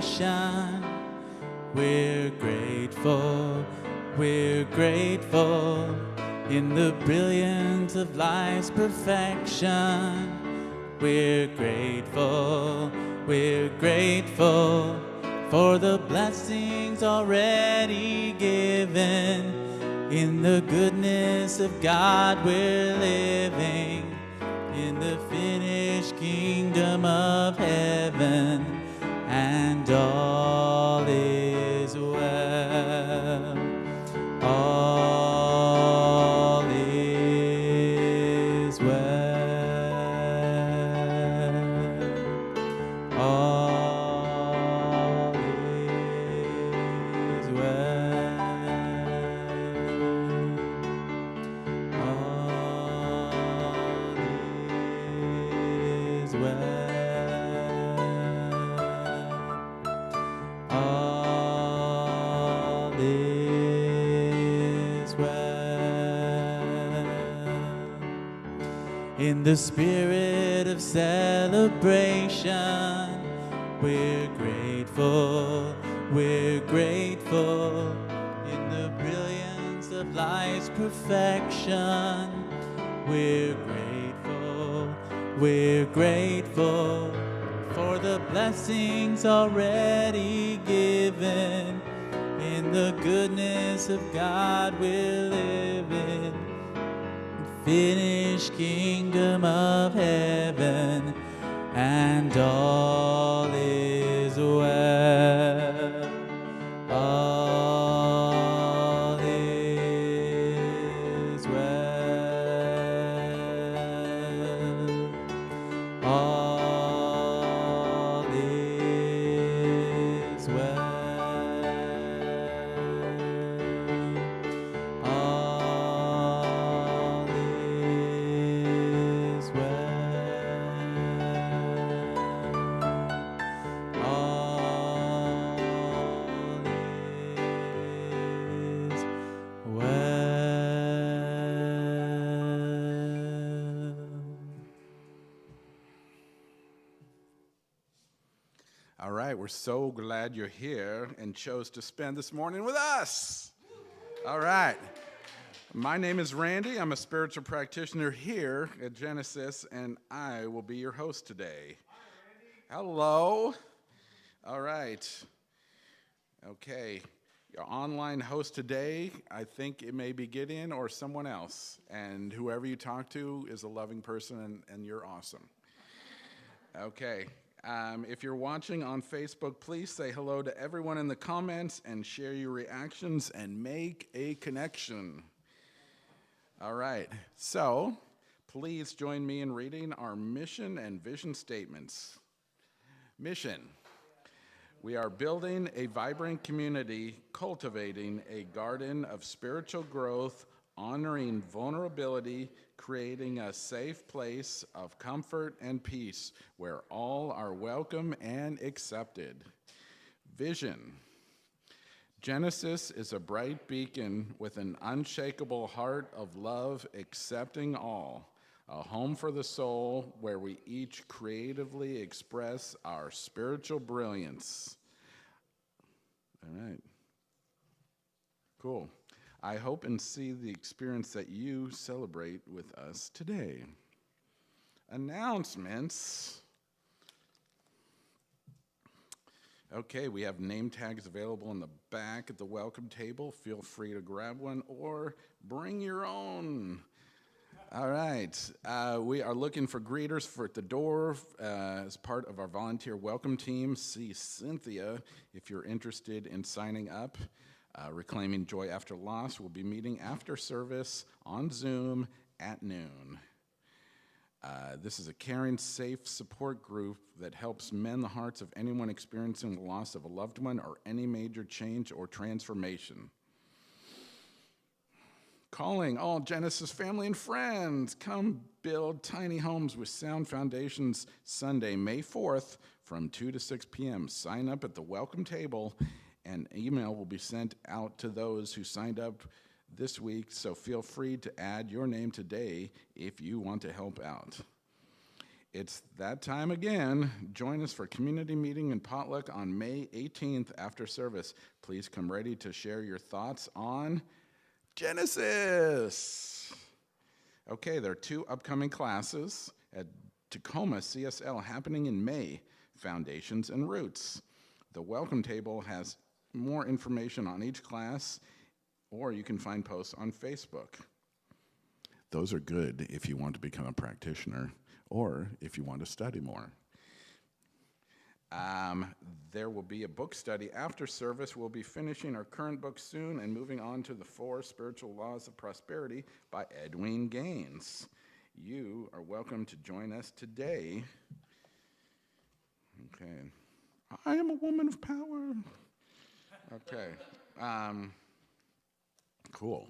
creation. We're grateful in the brilliance of life's perfection. We're grateful for the blessings already given. In the goodness of God we're living, in the finished kingdom of heaven, and all is well. All is well. All is well. All is well. All is well. In the spirit of celebration, we're grateful in the brilliance of life's perfection. We're grateful for the blessings already given. In the goodness of God we're living, finished kingdom of heaven, and all is well. All is well. All is well. All is well. All is well. All right, we're so glad you're here and chose to spend this morning with us. All right. My name is Randy. I'm a spiritual practitioner here at Genesis, and I will be your host today. Hello. All right. Okay. Your online host today, I think it may be Gideon or someone else. And whoever you talk to is a loving person, and you're awesome. Okay. If you're watching on Facebook, please say hello to everyone in the comments and share your reactions and make a connection. All right. So please join me in reading our mission and vision statements. Mission. We are building a vibrant community, cultivating a garden of spiritual growth, honoring vulnerability, creating a safe place of comfort and peace where all are welcome and accepted. Vision. Genesis is a bright beacon with an unshakable heart of love, accepting all. A home for the soul where we each creatively express our spiritual brilliance. All right. Cool. I hope and see the experience that you celebrate with us today. Announcements. Okay, we have name tags available in the back at the welcome table. Feel free to grab one or bring your own. All right, we are looking for greeters at the door as part of our volunteer welcome team. See Cynthia if you're interested in signing up. Reclaiming Joy After Loss will be meeting after service on Zoom at noon. This is a caring, safe support group that helps mend the hearts of anyone experiencing the loss of a loved one or any major change or transformation. Calling all Genesis family and friends, come build tiny homes with sound foundations Sunday, May 4th from 2 to 6 p.m. Sign up at the welcome table, and email will be sent out to those who signed up this week, so feel free to add your name today if you want to help out. It's that time again. Join us for community meeting and potluck on May 18th after service. Please come ready to share your thoughts on Genesis. Okay, there are 2 upcoming classes at Tacoma CSL happening in May, Foundations and Roots. The welcome table has more information on each class, or you can find posts on Facebook. Those are good if you want to become a practitioner or if you want to study more. There will be a book study after service. We'll be finishing our current book soon and moving on to the 4 Spiritual Laws of Prosperity by Edwin Gaines. You are welcome to join us today. Okay. I am a woman of power. Okay. Cool.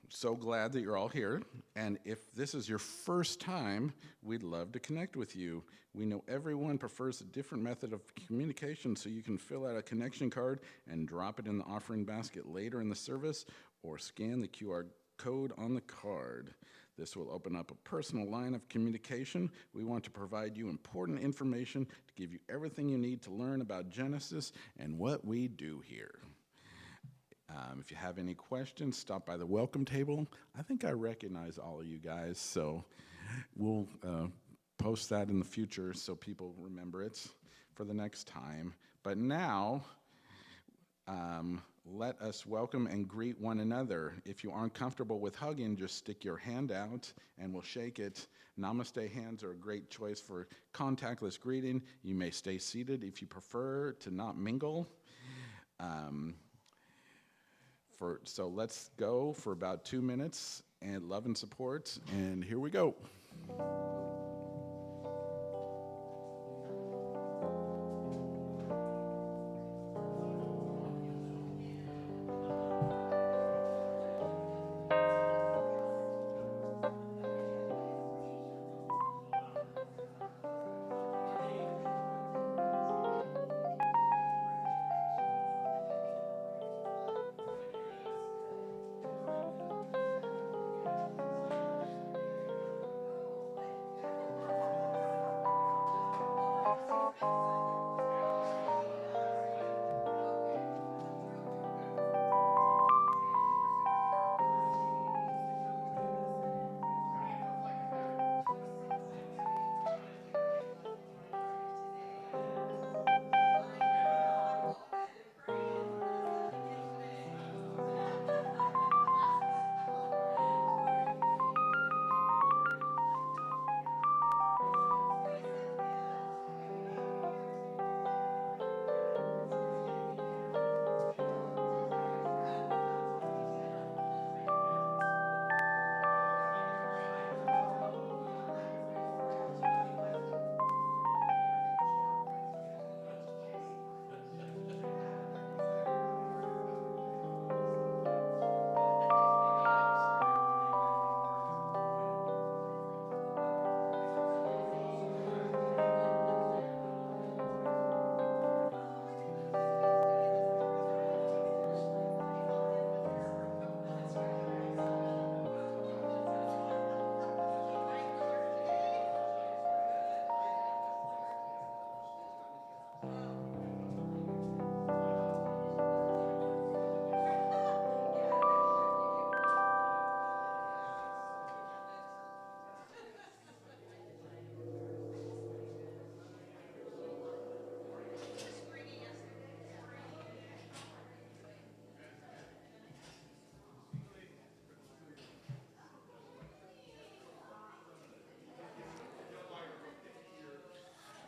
So glad that you're all here. And if this is your first time, we'd love to connect with you. We know everyone prefers a different method of communication, so you can fill out a connection card and drop it in the offering basket later in the service, or scan the QR code on the card. This will open up a personal line of communication. We want to provide you important information to give you everything you need to learn about Genesis and what we do here. If you have any questions, stop by the welcome table. I think I recognize all of you guys, so we'll post that in the future so people remember it for the next time. But now, let us welcome and greet one another. If you aren't comfortable with hugging, just stick your hand out and we'll shake it. Namaste hands are a great choice for contactless greeting. You may stay seated if you prefer to not mingle. So let's go for about 2 minutes and love and support, and here we go.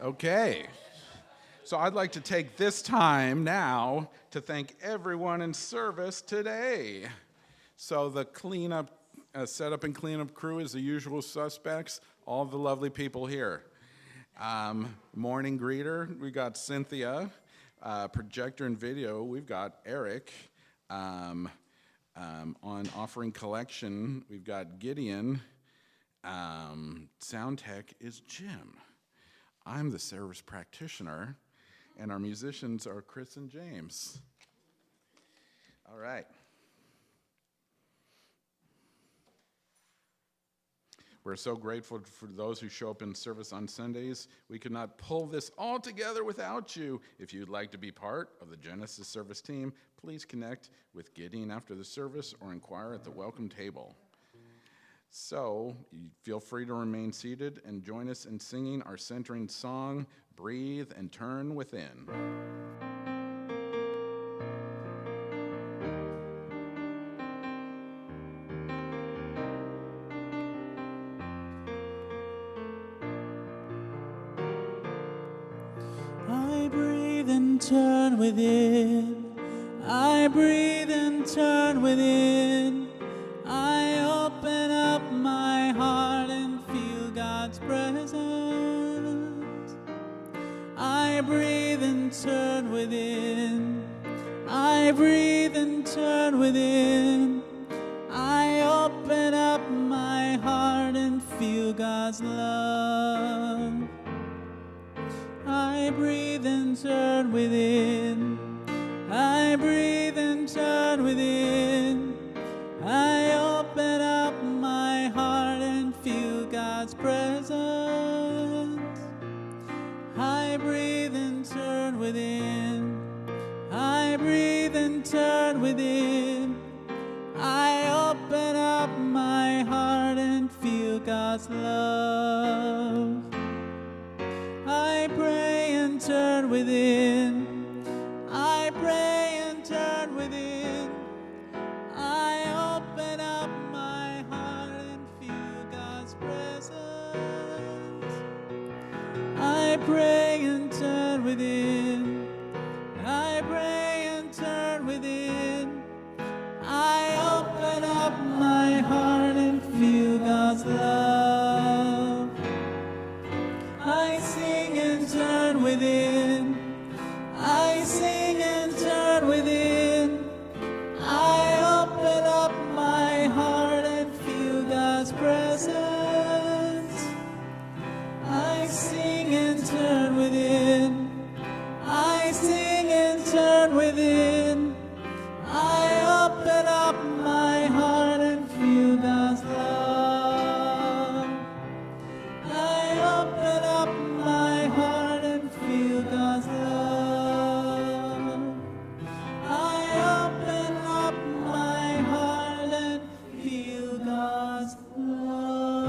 Okay, so I'd like to take this time now to thank everyone in service today. So the cleanup, setup and cleanup crew is the usual suspects, all the lovely people here. Morning greeter, we got Cynthia. Projector and video, we've got Eric. On offering collection, we've got Gideon. Sound tech is Jim. I'm the service practitioner, and our musicians are Chris and James. All right. We're so grateful for those who show up in service on Sundays. We could not pull this all together without you. If you'd like to be part of the Genesis service team, please connect with Gideon after the service or inquire at the welcome table. So feel free to remain seated and join us in singing our centering song, Breathe and Turn Within. I breathe and turn within. I breathe and turn within. I open up my heart and feel God's presence. I breathe and turn within. I breathe and turn within. I open up my heart and feel God's love. I breathe and turn within. I breathe and turn within. I open up my heart and feel God's presence. I breathe and turn within. I breathe and turn within. I open up my heart and feel God's love. I pray and turn within. I pray and turn within. I open up my heart and feel God's presence. I pray and turn within. I pray and turn within. I open up my heart and feel God's love. I sing and turn within. I sing and turn within. I open up my heart and feel God's presence. I sing and turn within. I sing and turn within. I open up my heart and feel God's love. I open up my heart and feel God's love. I open up my heart and feel God's love.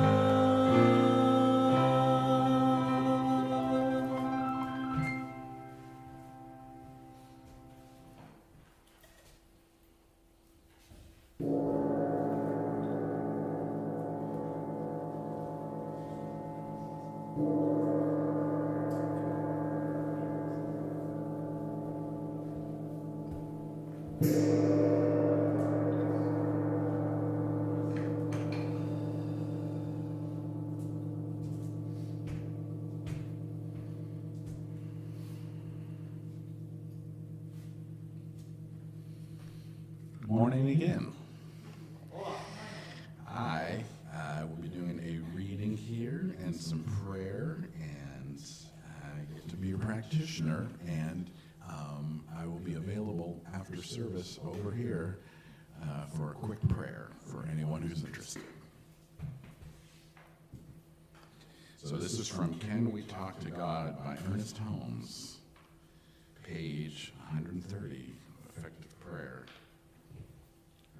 Good morning again. I will be doing a reading here and some prayer, and I get to be a practitioner, and I will be available after service over here for a quick prayer for anyone who's interested. So this is from Can We Talk to God by Ernest Holmes, page 130, Effective Prayer.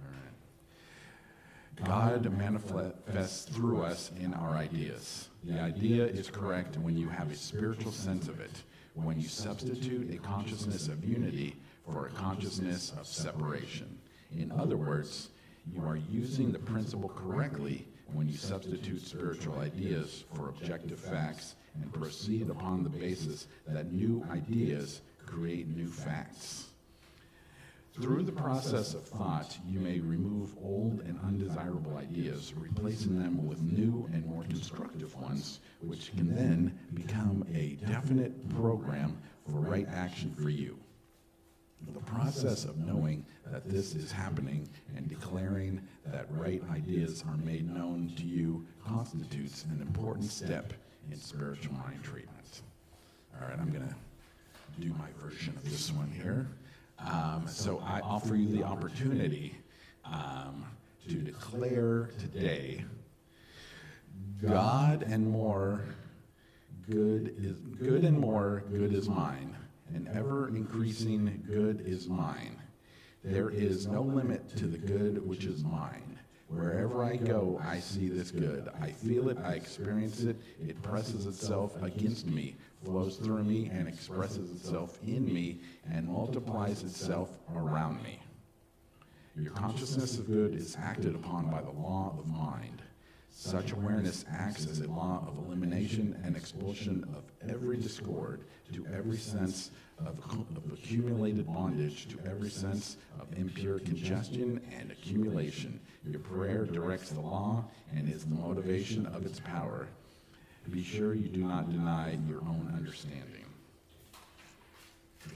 All right. God manifests through us in our ideas. The idea is correct when you have a spiritual sense of it, when you substitute a consciousness of unity for a consciousness of separation. In other words, you are using the principle correctly when you substitute spiritual ideas for objective facts and proceed upon the basis that new ideas create new facts. Through the process of thought, you may remove old and undesirable ideas, replacing them with new and more constructive ones, which can then become a definite program for right action for you. The process of knowing that this is happening and declaring that right ideas are made known to you constitutes an important step in spiritual mind treatment. All right, I'm going to do my version of this one here. So I offer you the opportunity to declare today, God and more good is mine, and ever increasing good is mine. There is no limit to the good which is mine. Wherever I go, I see this good. I feel it, I experience it. It presses itself against me, flows through me, and expresses itself in me, and multiplies itself around me. Your consciousness of good is acted upon by the law of mind. Such awareness acts as a law of elimination and expulsion of every discord, to every sense of accumulated bondage, to every sense of impure congestion and accumulation. Your prayer directs the law and is the motivation of its power. Be sure you do not deny your own understanding,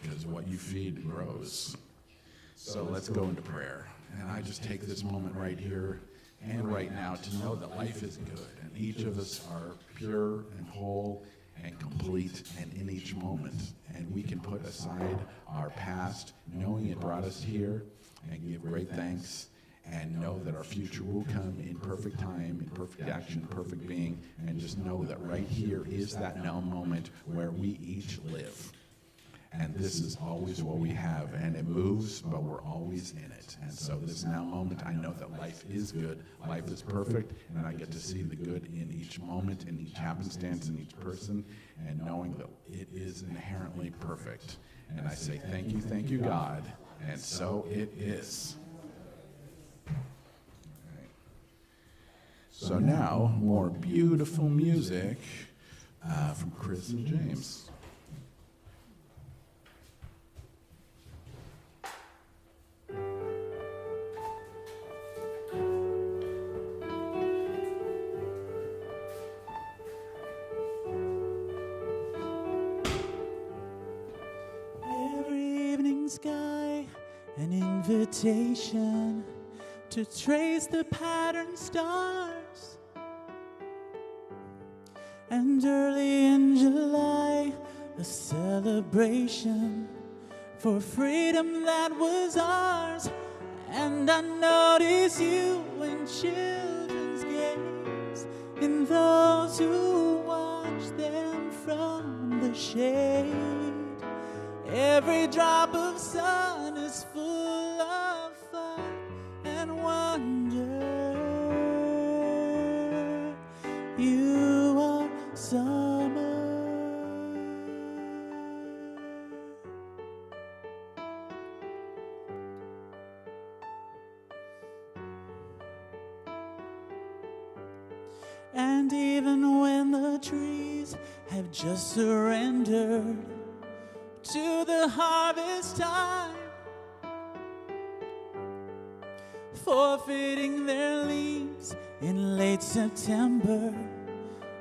because what you feed grows. So let's go into prayer. And I just take this moment right here and right now to know that life is good, and each of us are pure and whole and complete, and in each moment. And we can put aside our past, knowing it brought us here, and give great thanks, and know that our future will come in perfect time, in perfect action, perfect being, and just know that right here is that now moment where we each live. And this is always what we have, and it moves, but we're always in it. And so this now moment, I know that life is good, life is perfect, and I get to see the good in each moment, in each happenstance, in each person, and knowing that it is inherently perfect. And I say, thank you, God, and so it is. Right. So now, more beautiful music from Chris and James. Sky, an invitation to trace the pattern stars. And early in July, a celebration for freedom that was ours. And I notice you in children's gaze, in those who watch them from the shade. Every drop of sun is full of fun and wonder. You are summer. And even when the trees have just surrendered to the harvest time, forfeiting their leaves in late September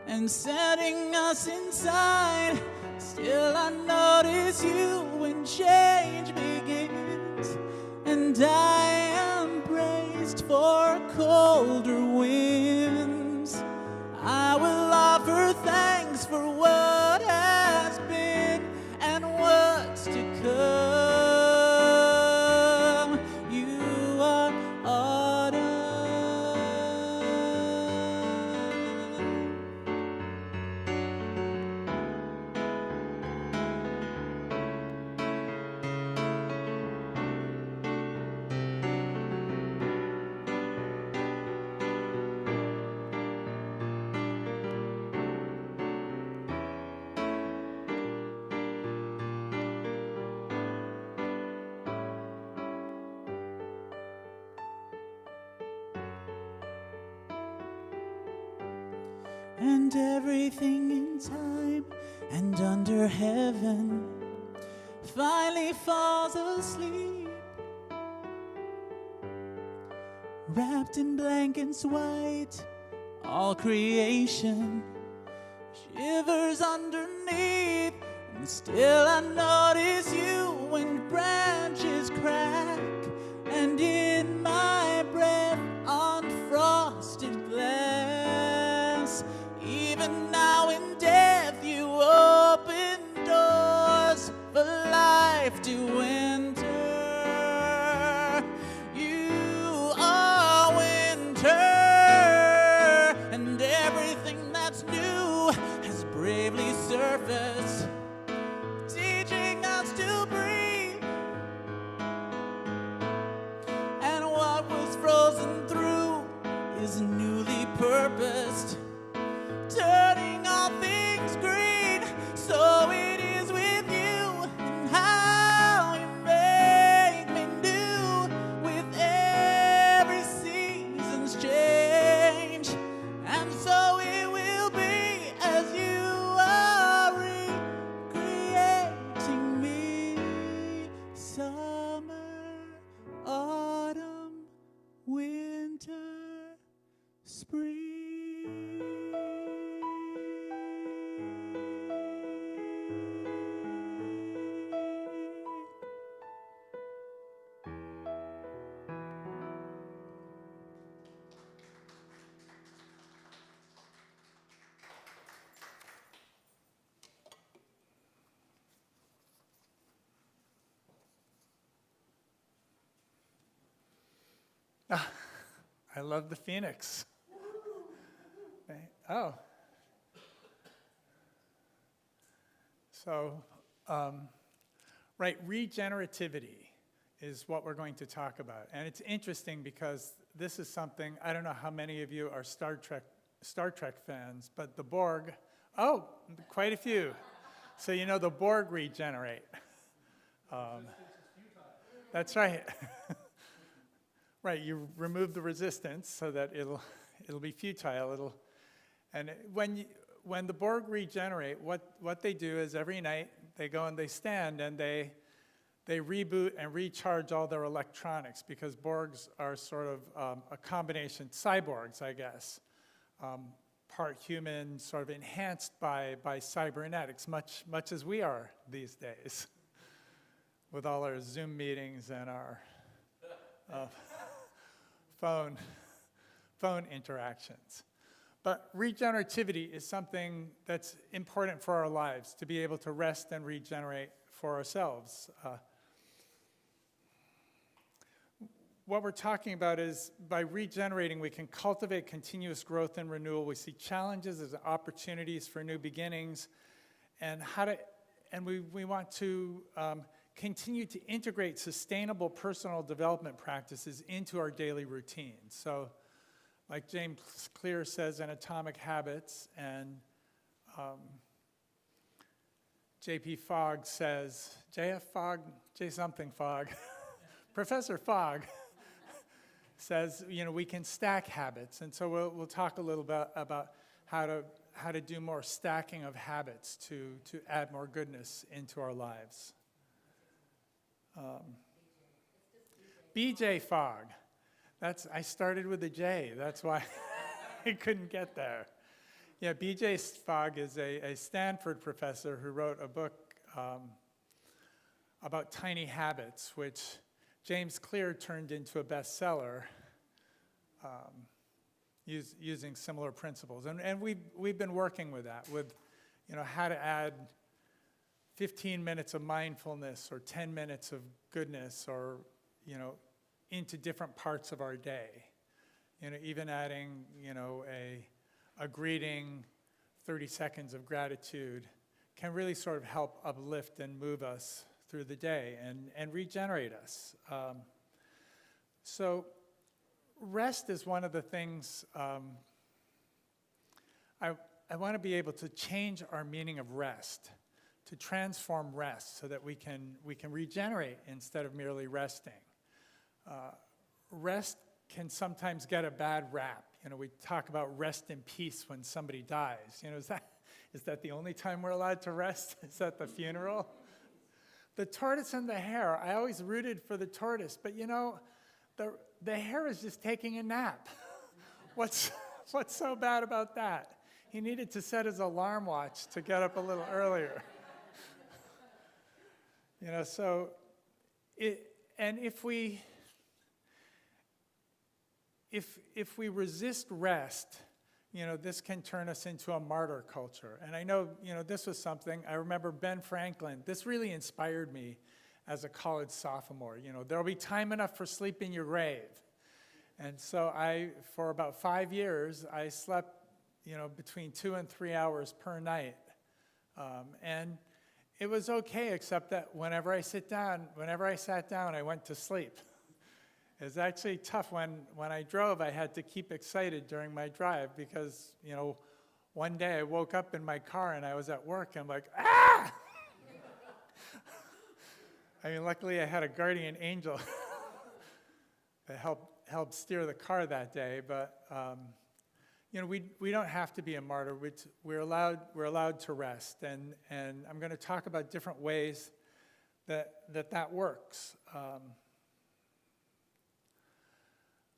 and setting us inside, still I notice you when change begins, and I am braced for colder winds. I will offer thanks for what has been and what's to come. You are autumn. And everything in time and under heaven finally falls asleep, wrapped in blankets white. All creation shivers underneath, and still I notice you when branches crack, and in my breath on frosted glass. Even now in death you open doors for life to enter. newly purposed, turning all things green. So it is with you and how you make me new with every season's change. And so it will be as you are recreating me. Summer, autumn, winter, spring. I love the Phoenix. Oh. So, right, regenerativity is what we're going to talk about. And it's interesting because this is something, I don't know how many of you are Star Trek fans, but the Borg, oh, quite a few. So you know the Borg regenerate. That's right. Right, you remove the resistance so that it'll be futile. When the Borg regenerate, what they do is every night they go and they stand and they reboot and recharge all their electronics, because Borgs are sort of a combination, cyborgs, I guess, part human, sort of enhanced by cybernetics, much as we are these days, with all our Zoom meetings and our phone interactions. But regenerativity is something that's important for our lives, to be able to rest and regenerate for ourselves. What we're talking about is by regenerating, we can cultivate continuous growth and renewal. We see challenges as opportunities for new beginnings, and we want to continue to integrate sustainable personal development practices into our daily routine. So, like James Clear says in Atomic Habits, and J.P. Fogg says, J.F. Fogg, J. something Fogg, Professor Fogg says, we can stack habits. And so we'll talk a little bit about how to do more stacking of habits to add more goodness into our lives. B.J. Fogg. I started with a J. That's why I couldn't get there. Yeah, B.J. Fogg is a Stanford professor who wrote a book about tiny habits, which James Clear turned into a bestseller using similar principles. And we've been working with that, with how to add 15 minutes of mindfulness or 10 minutes of goodness, or into different parts of our day. Even adding a greeting, 30 seconds of gratitude can really sort of help uplift and move us through the day and regenerate us. So rest is one of the things I want to be able to change our meaning of rest, to transform rest so that we can regenerate instead of merely resting. Rest can sometimes get a bad rap. We talk about rest in peace when somebody dies. Is that the only time we're allowed to rest? Is that the funeral? The tortoise and the hare. I always rooted for the tortoise, but the hare is just taking a nap. What's so bad about that? He needed to set his alarm watch to get up a little earlier. And if we resist rest, this can turn us into a martyr culture. And I know, this was something, I remember Ben Franklin, this really inspired me as a college sophomore. There'll be time enough for sleep in your grave. And so for about 5 years, I slept, between 2 and 3 hours per night. And it was okay, except that whenever I sat down, I went to sleep. It was actually tough. When I drove, I had to keep excited during my drive because, one day I woke up in my car and I was at work and I'm like, ah! I mean, luckily I had a guardian angel that helped steer the car that day, but we don't have to be a martyr. We're allowed to rest, and I'm going to talk about different ways that works.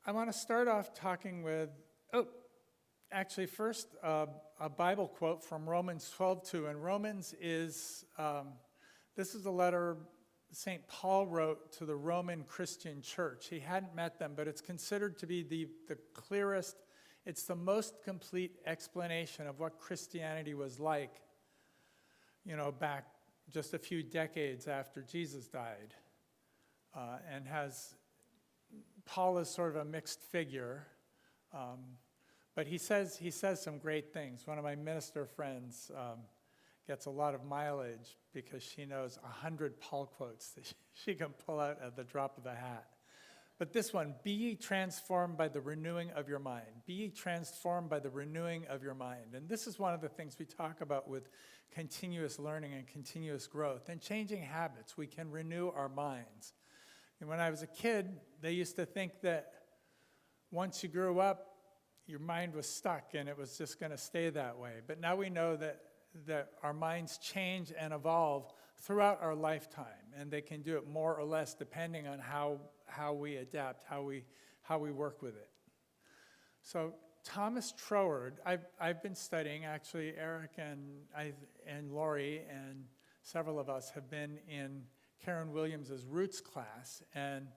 I want to start off talking with, first a Bible quote from Romans 12:2, and Romans is, this is a letter St. Paul wrote to the Roman Christian church. He hadn't met them, but it's considered to be the clearest, it's the most complete explanation of what Christianity was like, back just a few decades after Jesus died. Paul is sort of a mixed figure, but he says some great things. One of my minister friends gets a lot of mileage because she knows 100 Paul quotes that she can pull out at the drop of a hat. But this one, be ye transformed by the renewing of your mind. Be ye transformed by the renewing of your mind. And this is one of the things we talk about with continuous learning and continuous growth. And changing habits, we can renew our minds. And when I was a kid, they used to think that once you grew up, your mind was stuck and it was just going to stay that way. But now we know that our minds change and evolve throughout our lifetime, and they can do it more or less depending on how we adapt, how we work with it. So Thomas Troward, I've been studying, actually Eric and Lori and several of us have been in Karen Williams's Roots class, and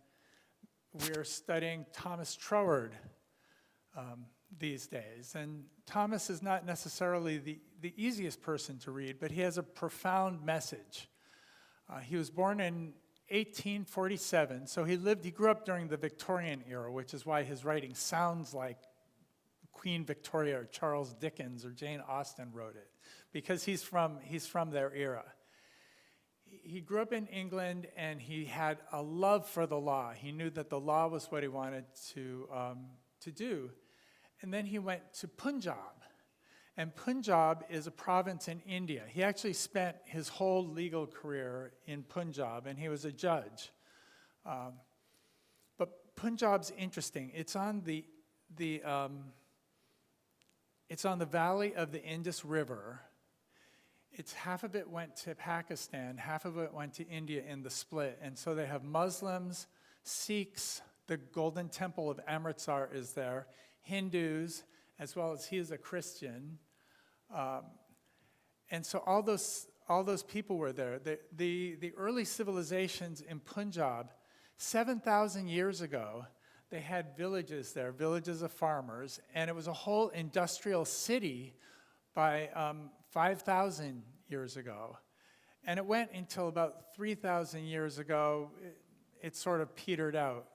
we're studying Thomas Troward these days. And Thomas is not necessarily the easiest person to read, but he has a profound message. He was born in 1847, so he grew up during the Victorian era, which is why his writing sounds like Queen Victoria or Charles Dickens or Jane Austen wrote it, because he's from their era. He grew up in England, and he had a love for the law. He knew that the law was what he wanted to do. And then he went to Punjab. And Punjab is a province in India. He actually spent his whole legal career in Punjab, and he was a judge. But Punjab's interesting. It's on the valley of the Indus River. Half of it went to Pakistan, half of it went to India in the split. And so they have Muslims, Sikhs, the Golden Temple of Amritsar is there, Hindus, as well as he is a Christian. And so all those people were there. The early civilizations in Punjab, 7,000 years ago, they had villages there, villages of farmers, and it was a whole industrial city by 5,000 years ago. And it went until about 3,000 years ago, it sort of petered out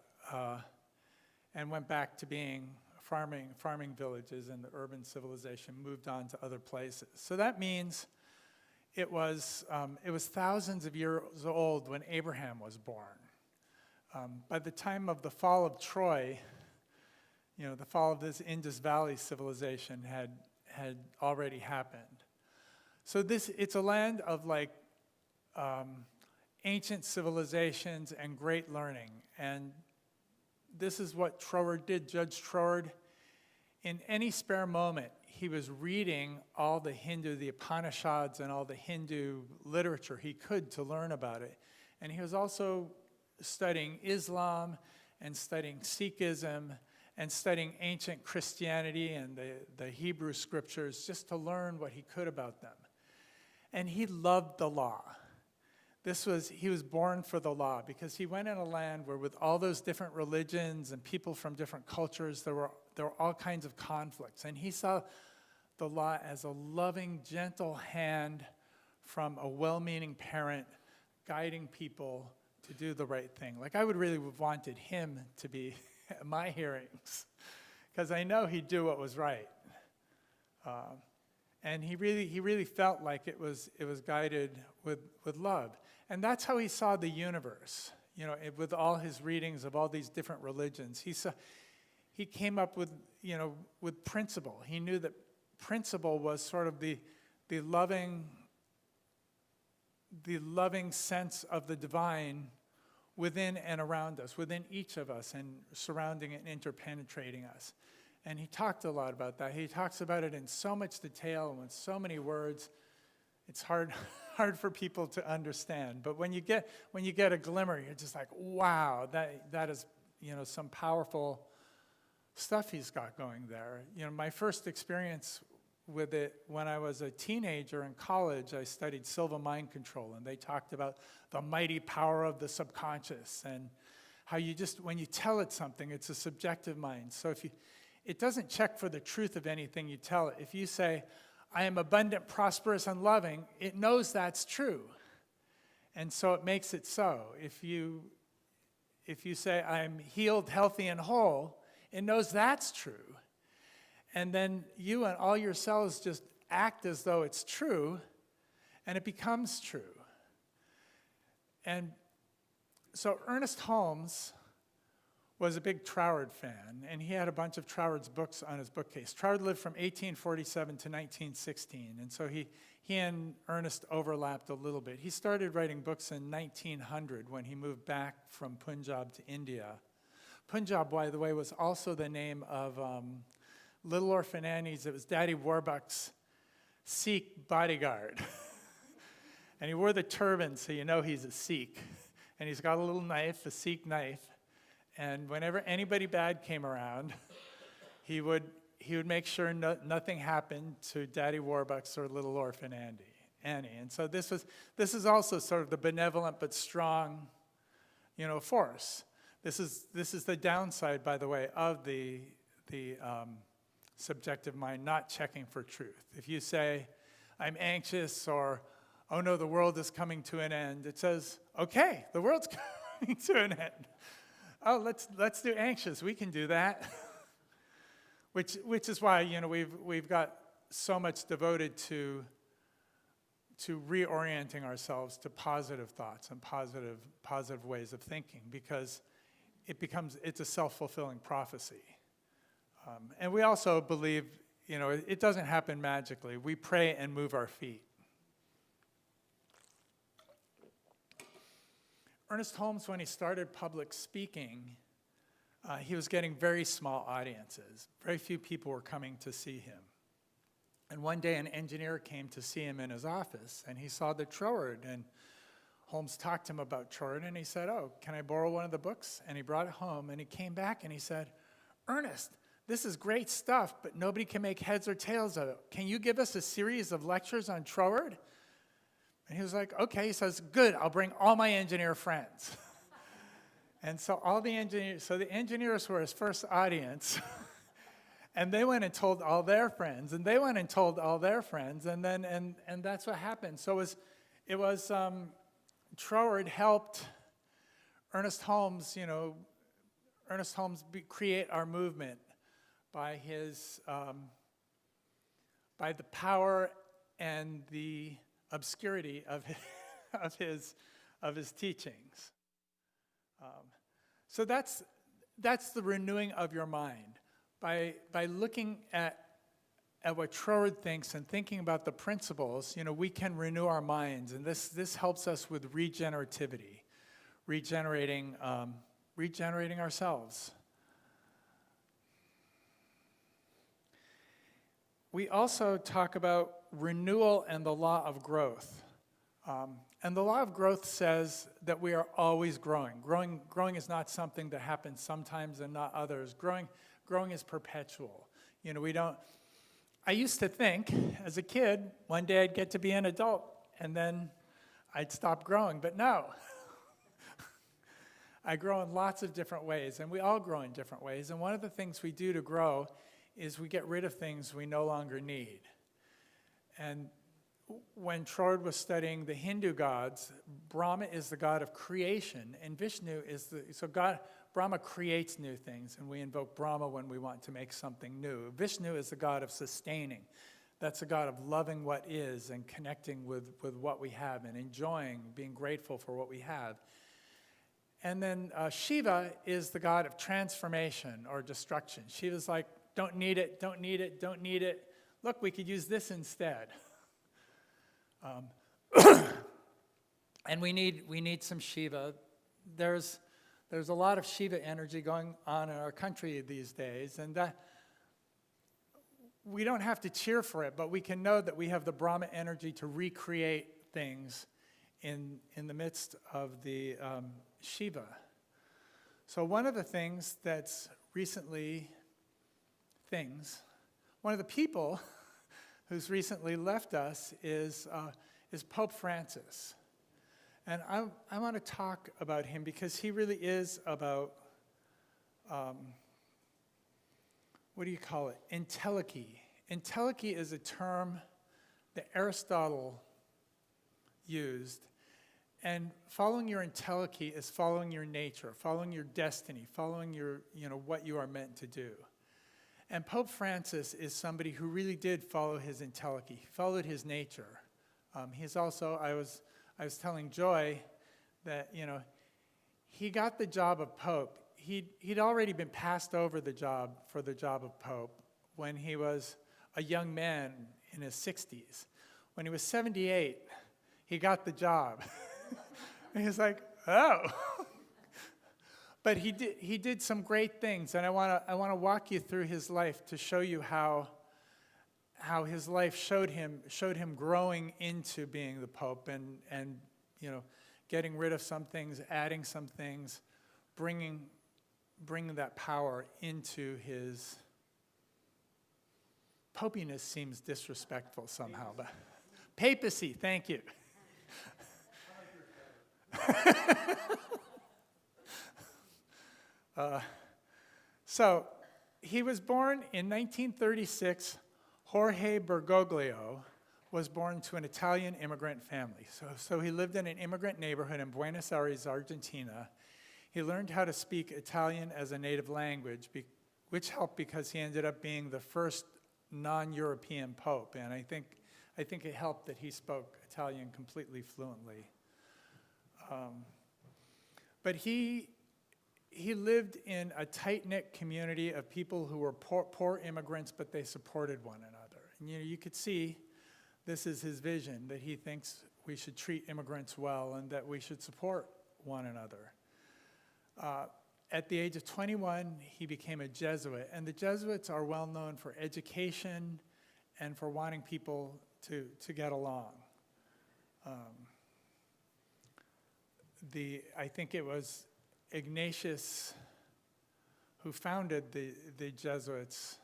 and went back to being farming villages, and the urban civilization moved on to other places. So that means it was thousands of years old when Abraham was born. By the time of the fall of Troy, the fall of this Indus Valley civilization had already happened. So it's a land of ancient civilizations and great learning. And this is what Troward did. Judge Troward, in any spare moment, he was reading all the Upanishads and all the Hindu literature he could to learn about it. And he was also studying Islam and studying Sikhism and studying ancient Christianity and the Hebrew scriptures just to learn what he could about them. And he loved the law. He was born for the law because he went in a land where with all those different religions and people from different cultures, there were all kinds of conflicts. And he saw the law as a loving, gentle hand from a well-meaning parent guiding people to do the right thing. I would really have wanted him to be at my hearings because I know he'd do what was right. And he really felt like it was guided with love. And that's how he saw the universe. with all his readings of all these different religions. He came up with principle. He knew that principle was sort of the loving sense of the divine within and around us, within each of us, and surrounding and interpenetrating us. And he talked a lot about that. He talks about it in so much detail and with so many words. It's hard for people to understand. But when you get a glimmer, you're just like, wow, that is some powerful stuff he's got going there. My first experience with it when I was a teenager in college, I studied Sullivan mind control, and they talked about the mighty power of the subconscious and how when you tell it something, it's a subjective mind. So it doesn't check for the truth of anything you tell it. If you say, I am abundant, prosperous, and loving, it knows that's true. And so it makes it so. If you say, I'm healed, healthy, and whole, it knows that's true. And then you and all your cells just act as though it's true, and it becomes true. And so Ernest Holmes was a big Troward fan, and he had a bunch of Troward's books on his bookcase. Troward lived from 1847 to 1916, and so he and Ernest overlapped a little bit. He started writing books in 1900 when he moved back from Punjab to India. Punjab, by the way, was also the name of Little Orphan Annie's. It was Daddy Warbucks' Sikh bodyguard. And he wore the turban, so you know he's a Sikh. And he's got a little knife, a Sikh knife. And whenever anybody bad came around, he would make sure nothing happened to Daddy Warbucks or Little Orphan Annie. And so this is also sort of the benevolent but strong, force. This is the downside, by the way, of the subjective mind not checking for truth. If you say, I'm anxious, or, oh no, the world is coming to an end, it says, okay, the world's coming to an end. Oh, let's do anxious. We can do that. Which is why we've got so much devoted to reorienting ourselves to positive thoughts and positive ways of thinking, because it's a self-fulfilling prophecy. And we also believe it doesn't happen magically. We pray and move our feet. Ernest Holmes, when he started public speaking, he was getting very small audiences. Very few people were coming to see him. And one day an engineer came to see him in his office, and he saw the Troward, and Holmes talked to him about Troward, and he said, oh, can I borrow one of the books? And he brought it home, and he came back and he said, Ernest, this is great stuff, but nobody can make heads or tails of it. Can you give us a series of lectures on Troward? And he was like, okay. He says, good, I'll bring all my engineer friends. And so the engineers were his first audience. And they went and told all their friends, and they went and told all their friends, and that's what happened. So it was Troward helped Ernest Holmes, create our movement by by the power and the obscurity of his teachings. So that's the renewing of your mind. By looking at what Troward thinks and thinking about the principles, we can renew our minds, and this helps us with regenerativity, regenerating ourselves. We also talk about renewal and the law of growth. And the law of growth says that we are always growing. Growing is not something that happens sometimes and not others. Growing is perpetual. I used to think, as a kid, one day I'd get to be an adult, and then I'd stop growing, but no. I grow in lots of different ways, and we all grow in different ways, and one of the things we do to grow is we get rid of things we no longer need. And when Troward was studying the Hindu gods, Brahma is the god of creation, and Vishnu is Brahma creates new things, and we invoke Brahma when we want to make something new. Vishnu is the god of sustaining. That's the god of loving what is and connecting with what we have and enjoying, being grateful for what we have. And then Shiva is the god of transformation or destruction. Shiva's like, don't need it, don't need it, don't need it. Look, we could use this instead. And we need some Shiva. There's a lot of Shiva energy going on in our country these days, and we don't have to cheer for it, but we can know that we have the Brahma energy to recreate things in the midst of the Shiva. So one of the things that's recently one of the people who's recently left us is Pope Francis. And I want to talk about him because he really is about, what do you call it? Entelechy. Entelechy is a term that Aristotle used. And following your entelechy is following your nature, following your destiny, following your, what you are meant to do. And Pope Francis is somebody who really did follow his entelechy. He followed his nature. He's also, I was telling Joy that, he got the job of Pope. He'd already been passed over for the job of Pope when he was a young man in his 60s. When he was 78, he got the job. And he's like, oh. But he did some great things, and I want to walk you through his life to show you how his life showed him growing into being the Pope and getting rid of some things, adding some things, bringing that power into his popiness seems disrespectful somehow, but papacy, thank you. So he was born in 1936. Jorge Bergoglio was born to an Italian immigrant family. So he lived in an immigrant neighborhood in Buenos Aires, Argentina. He learned how to speak Italian as a native language, which helped because he ended up being the first non-European pope. And I think it helped that he spoke Italian completely fluently. But he lived in a tight-knit community of people who were poor immigrants, but they supported one another. And you could see this is his vision, that he thinks we should treat immigrants well and that we should support one another. At the age of 21, he became a Jesuit, and the Jesuits are well known for education and for wanting people to get along. I think it was Ignatius who founded the Jesuits.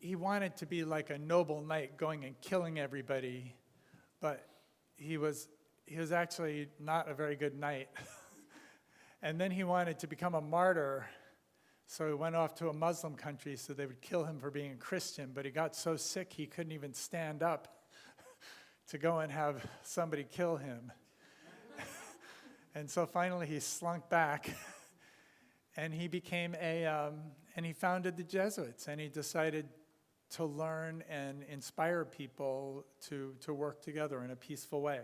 He wanted to be like a noble knight going and killing everybody, but he was actually not a very good knight. And then he wanted to become a martyr, so he went off to a Muslim country so they would kill him for being a Christian, but he got so sick he couldn't even stand up to go and have somebody kill him. And so finally he slunk back, and he became and he founded the Jesuits, and he decided to learn and inspire people to work together in a peaceful way.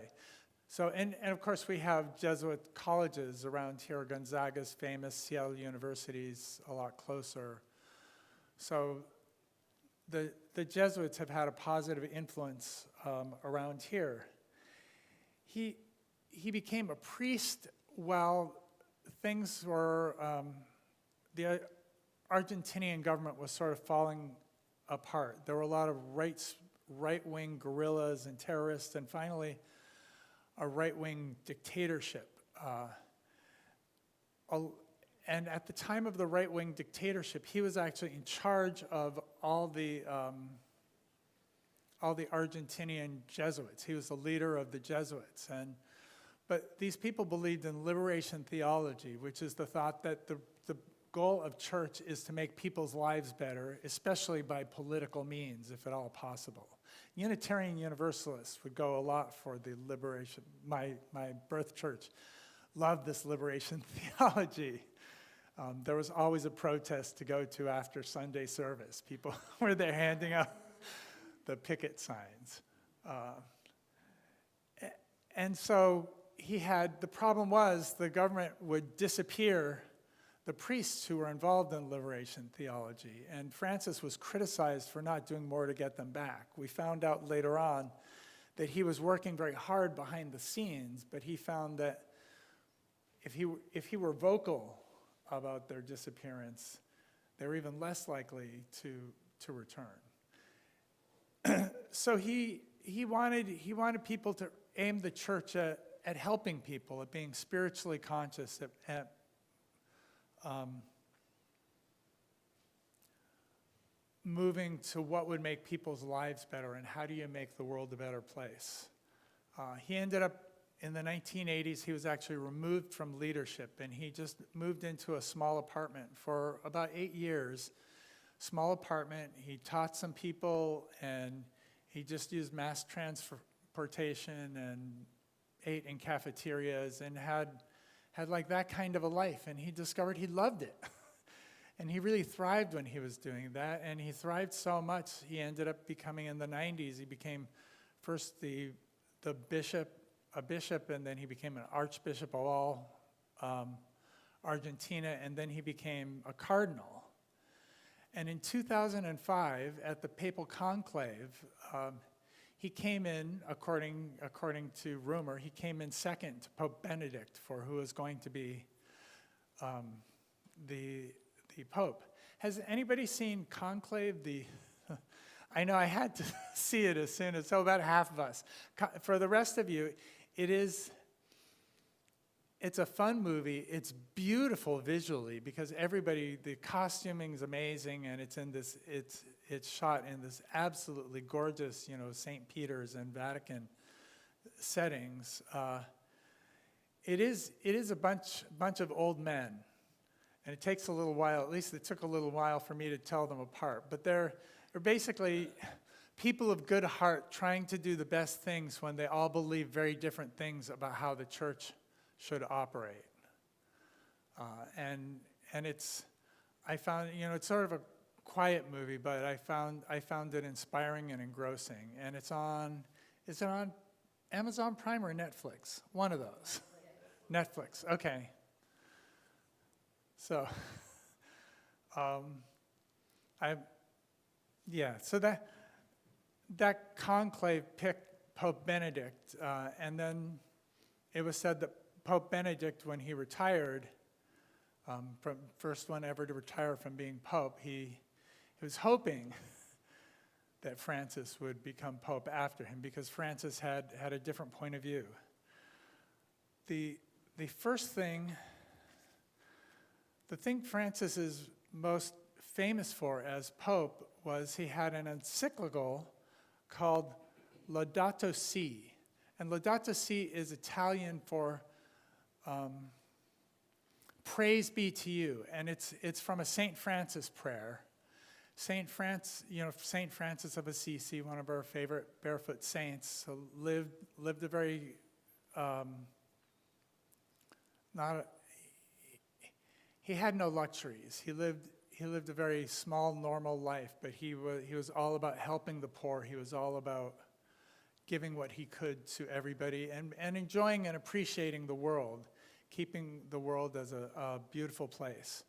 So, and of course we have Jesuit colleges around here. Gonzaga's famous, Seattle University's a lot closer. So the Jesuits have had a positive influence around here. He became a priest while things were, the Argentinian government was sort of falling apart. There were a lot of right-wing guerrillas and terrorists, and finally a right-wing dictatorship. And at the time of the right-wing dictatorship, he was actually in charge of all the Argentinian Jesuits. He was the leader of the Jesuits. But these people believed in liberation theology, which is the thought that the goal of church is to make people's lives better, especially by political means, if at all possible. Unitarian Universalists would go a lot for the liberation. My birth church loved this liberation theology. There was always a protest to go to after Sunday service. People were there handing out the picket signs. And so the problem was the government would disappear the priests who were involved in liberation theology, and Francis was criticized for not doing more to get them back. We found out later on that he was working very hard behind the scenes, but he found that if he were vocal about their disappearance, they were even less likely to return. So he wanted people to aim the church at helping people, at being spiritually conscious, at moving to what would make people's lives better and how do you make the world a better place. He ended up, in the 1980s, he was actually removed from leadership, and he just moved into a small apartment for about 8 years. Small apartment, he taught some people, and he just used mass transportation and ate in cafeterias and had like that kind of a life, and he discovered he loved it. And he really thrived when he was doing that, and he thrived so much, he ended up becoming, in the 90s, he became first a bishop, and then he became an archbishop of all Argentina, and then he became a cardinal. And in 2005, at the papal conclave, he came in, according to rumor, he came in second to Pope Benedict for who was going to be the Pope. Has anybody seen Conclave? I know I had to see it as soon as, so about half of us. For the rest of you, it's a fun movie. It's beautiful visually because the costuming is amazing, and it's shot in this absolutely gorgeous, St. Peter's and Vatican settings. It is a bunch of old men, and it takes a little while. At least it took a little while for me to tell them apart. But they're basically people of good heart trying to do the best things when they all believe very different things about how the church should operate. And I found, it's sort of a quiet movie, but I found it inspiring and engrossing. And is it on Amazon Prime or Netflix? One of those. Netflix, okay. So, so that conclave picked Pope Benedict, and then it was said that Pope Benedict, when he retired, from first one ever to retire from being Pope, he was hoping that Francis would become Pope after him because Francis had a different point of view. The thing Francis is most famous for as Pope was he had an encyclical called Laudato Si. And Laudato Si is Italian for praise be to you. And it's from a St. Francis prayer. Saint Francis of Assisi, one of our favorite barefoot saints, lived a very he had no luxuries. He lived a very small, normal life, but he was all about helping the poor. He was all about giving what he could to everybody and enjoying and appreciating the world, keeping the world as a beautiful place.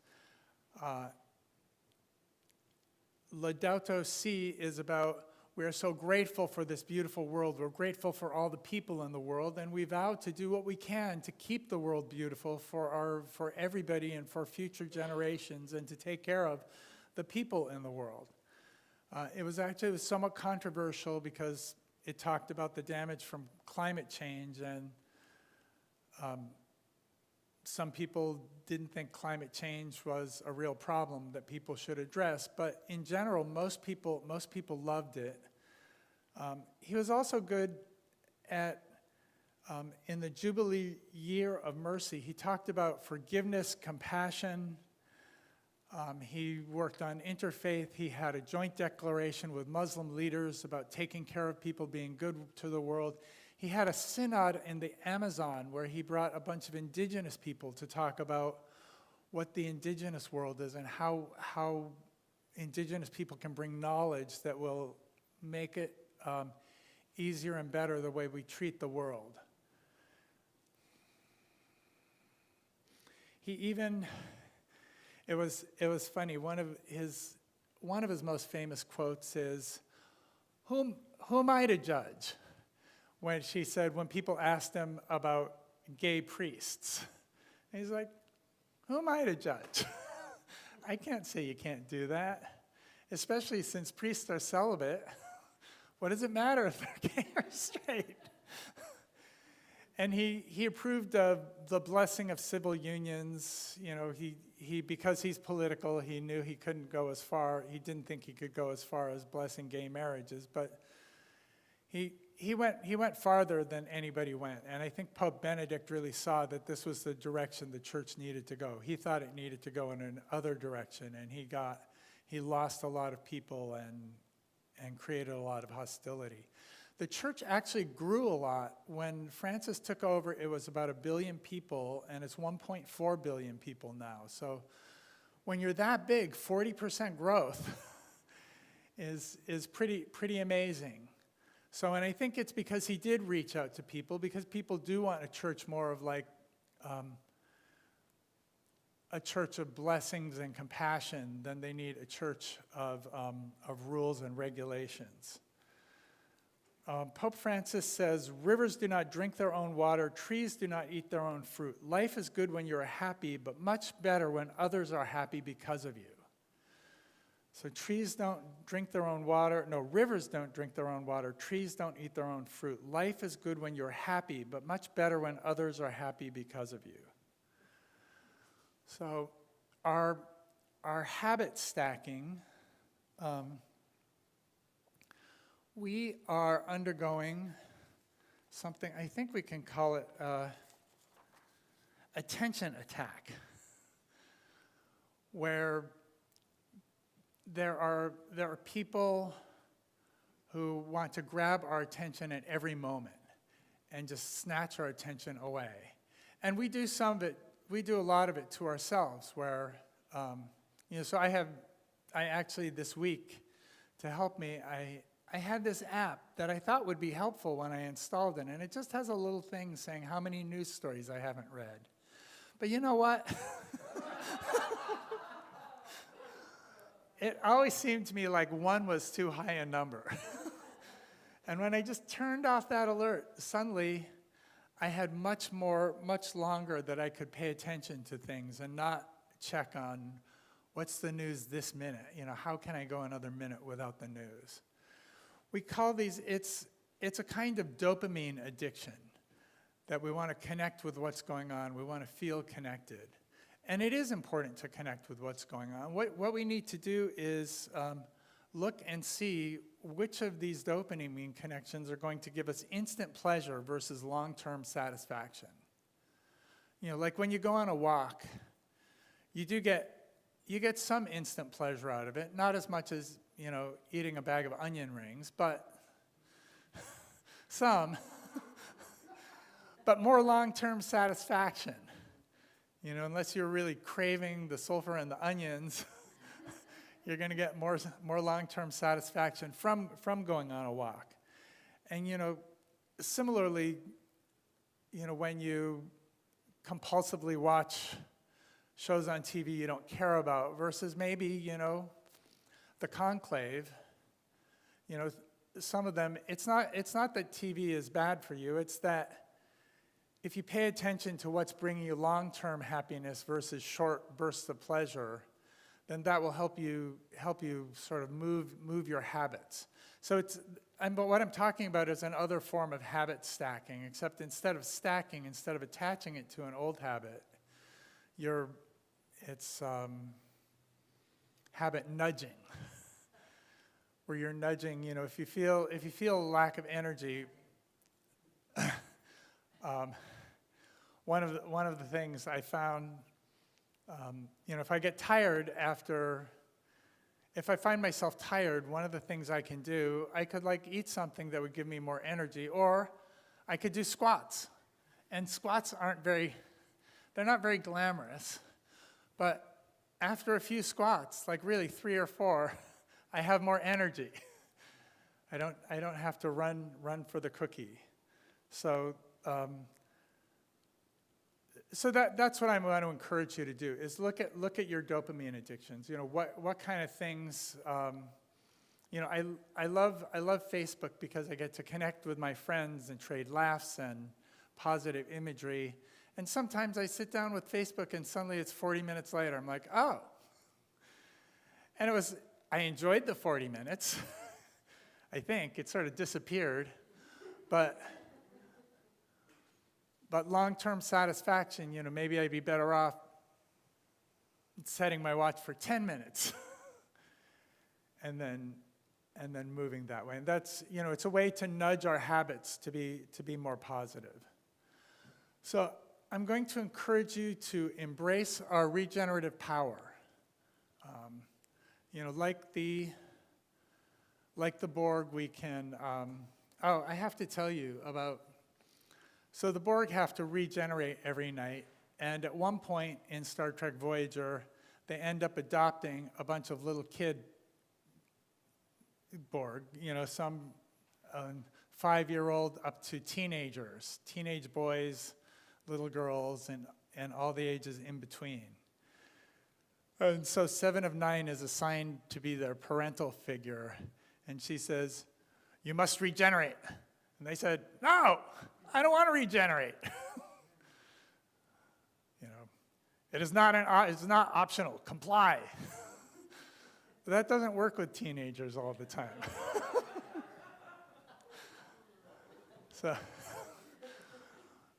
Laudato Si is about, we are so grateful for this beautiful world. We're grateful for all the people in the world, and we vow to do what we can to keep the world beautiful for everybody and for future generations, and to take care of the people in the world. It was somewhat controversial because it talked about the damage from climate change, and some people didn't think climate change was a real problem that people should address, but in general, most people loved it. He was also good at, in the Jubilee Year of Mercy, he talked about forgiveness, compassion. He worked on interfaith. He had a joint declaration with Muslim leaders about taking care of people, being good to the world. He had a synod in the Amazon where he brought a bunch of indigenous people to talk about what the indigenous world is and how indigenous people can bring knowledge that will make it easier and better the way we treat the world. it was funny. One of his most famous quotes is, "Who am I to judge?" When she said, when people asked him about gay priests, and he's like, "Who am I to judge? I can't say you can't do that, especially since priests are celibate. What does it matter if they're gay or straight?" And he approved of the blessing of civil unions. You know, he because he's political, he knew he couldn't go as far. He didn't think he could go as far as blessing gay marriages, but he went farther than anybody went. And I think Pope Benedict really saw that this was the direction the church needed to go. He thought it needed to go in another direction, and he lost a lot of people and created a lot of hostility. The church actually grew a lot. When Francis took over, it was about 1 billion people, and it's 1.4 billion people now. So when you're that big, 40% growth is pretty amazing. So, and I think it's because he did reach out to people, because people do want a church more of like a church of blessings and compassion than they need a church of rules and regulations. Pope Francis says, "Rivers do not drink their own water, trees do not eat their own fruit. Life is good when you're happy, but much better when others are happy because of you." So trees don't drink their own water. No, rivers don't drink their own water. Trees don't eat their own fruit. Life is good when you're happy, but much better when others are happy because of you. So our habit stacking, we are undergoing something, I think we can call it attention attack, where there are people who want to grab our attention at every moment and just snatch our attention away. And we do a lot of it to ourselves, where, so I actually this week, to help me, I had this app that I thought would be helpful when I installed it, and it just has a little thing saying how many news stories I haven't read. But you know what? It always seemed to me like one was too high a number. And when I just turned off that alert, suddenly I had much longer that I could pay attention to things and not check on what's the news this minute. How can I go another minute without the news? We call these, it's a kind of dopamine addiction, that we want to connect with what's going on. We want to feel connected. And it is important to connect with what's going on. What we need to do is look and see which of these dopamine connections are going to give us instant pleasure versus long-term satisfaction. Like when you go on a walk, you get some instant pleasure out of it, not as much as, eating a bag of onion rings, but some, but more long-term satisfaction. Unless you're really craving the sulfur and the onions, you're going to get more long-term satisfaction from going on a walk. And, similarly, when you compulsively watch shows on TV you don't care about versus maybe, the Conclave, some of them, it's not that TV is bad for you, it's that if you pay attention to what's bringing you long-term happiness versus short bursts of pleasure, then that will help you sort of move your habits. So but what I'm talking about is another form of habit stacking, except instead of attaching it to an old habit, it's habit nudging, where you're nudging. If you feel a lack of energy. One of the things I found, if I get tired if I find myself tired, one of the things I can do, I could eat something that would give me more energy, or I could do squats. And squats they're not very glamorous, but after a few squats, really 3 or 4, I have more energy. I don't have to run for the cookie. So, So that's what I want to encourage you to do, is look at your dopamine addictions. What kind of things, I love Facebook because I get to connect with my friends and trade laughs and positive imagery. And sometimes I sit down with Facebook and suddenly it's 40 minutes later. I'm like, oh. And I enjoyed the 40 minutes. I think it sort of disappeared. But long-term satisfaction, maybe I'd be better off setting my watch for 10 minutes and then moving that way. And that's, it's a way to nudge our habits to be more positive. So I'm going to encourage you to embrace our regenerative power. Like the Borg, we can, I have to tell you about, so the Borg have to regenerate every night, and at one point in Star Trek Voyager, they end up adopting a bunch of little kid Borg, some 5-year-old up to teenagers, teenage boys, little girls, and all the ages in between. And so 7 of 9 is assigned to be their parental figure, and she says, "You must regenerate." And they said, "No, I don't want to regenerate." It's not optional. Comply. But that doesn't work with teenagers all the time.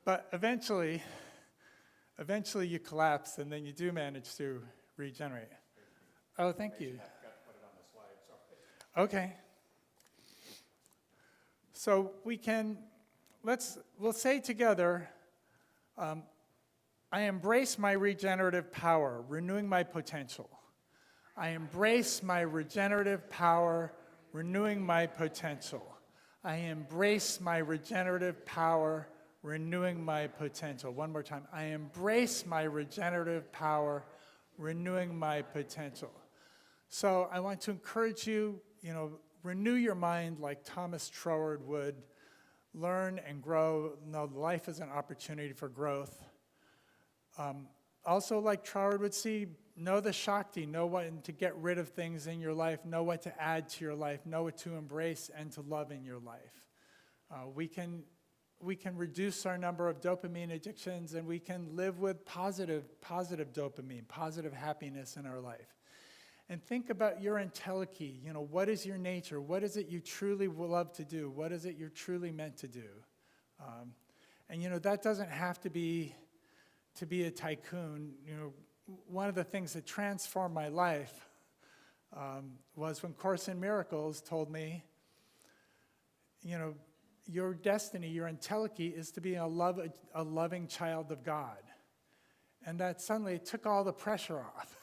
But eventually you collapse, and then you do manage to regenerate. Oh, thank you. I've got to put it on the slide, sorry. Okay. So we'll say together, I embrace my regenerative power, renewing my potential. I embrace my regenerative power, renewing my potential. I embrace my regenerative power, renewing my potential. One more time. I embrace my regenerative power, renewing my potential. So I want to encourage you, renew your mind like Thomas Troward would. Learn and grow. Know life is an opportunity for growth. Also, like Troward would see, know the Shakti, know when to get rid of things in your life, know what to add to your life, know what to embrace and to love in your life. We can reduce our number of dopamine addictions, and we can live with positive dopamine, positive happiness in our life. And think about your entelechy. What is your nature? What is it you truly love to do? What is it you're truly meant to do? And that doesn't have to be a tycoon. One of the things that transformed my life was when Course in Miracles told me, your destiny, your entelechy is to be a loving child of God. And that suddenly took all the pressure off.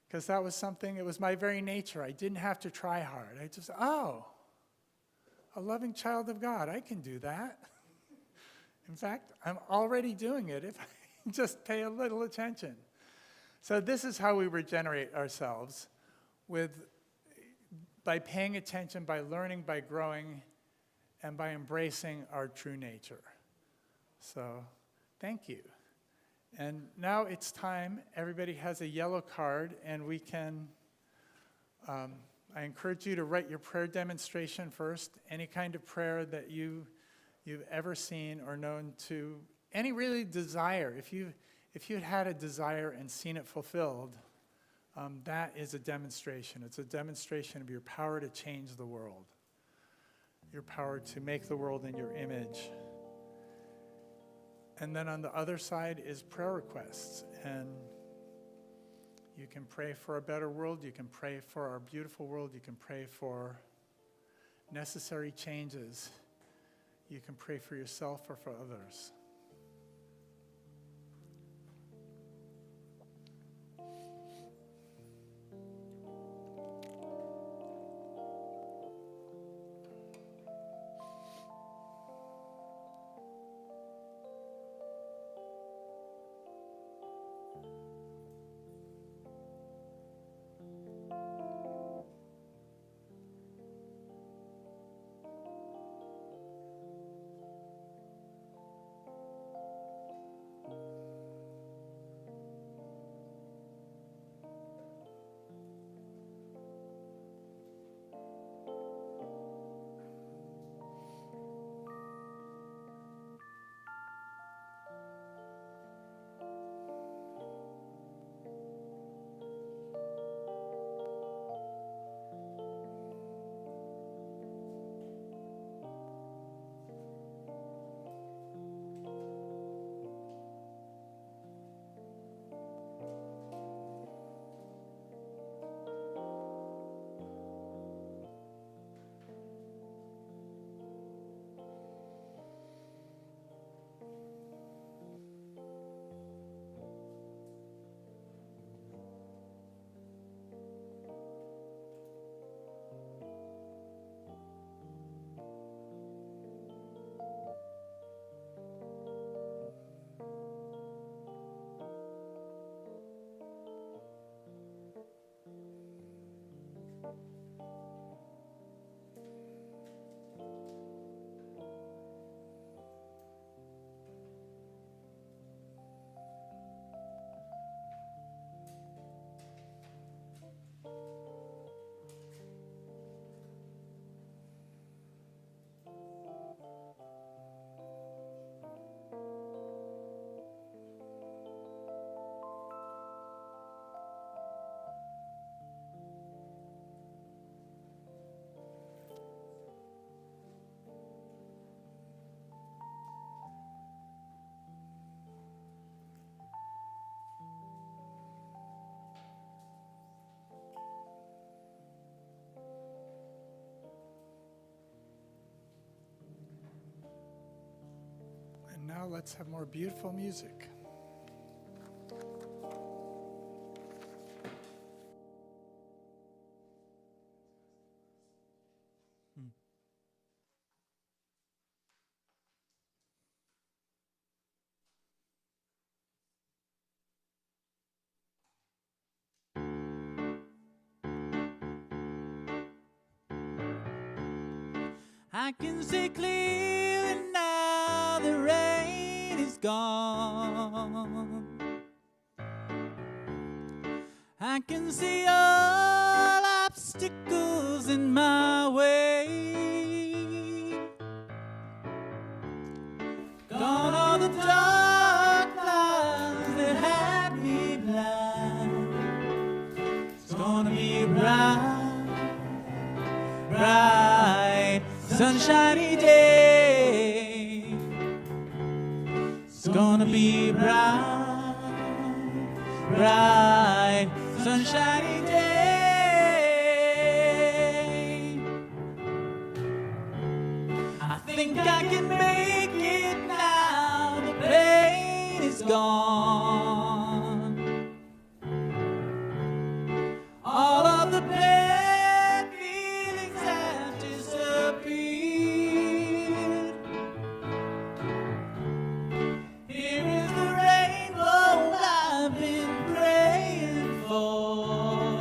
Because that was something, it was my very nature. I didn't have to try hard. I just, a loving child of God, I can do that. In fact, I'm already doing it if I just pay a little attention. So this is how we regenerate ourselves, by paying attention, by learning, by growing, and by embracing our true nature. So thank you. And now it's time. Everybody has a yellow card, and we can, I encourage you to write your prayer demonstration first, any kind of prayer that you've ever seen or known to, any really desire. If you had a desire and seen it fulfilled, that is a demonstration. It's a demonstration of your power to change the world, your power to make the world in your image. And then on the other side is prayer requests. And you can pray for a better world. You can pray for our beautiful world. You can pray for necessary changes. You can pray for yourself or for others. let's have more beautiful music. I can see clearly now the rain is gone. I can see all obstacles in my way. Gone all the dark clouds that had me blind. It's gonna be bright, bright, sunshiny day. It's gonna be bright, bright, sunshiny day. I think I can make it now. The pain is gone. All of the bad feelings have disappeared. Here is the rainbow I've been praying for.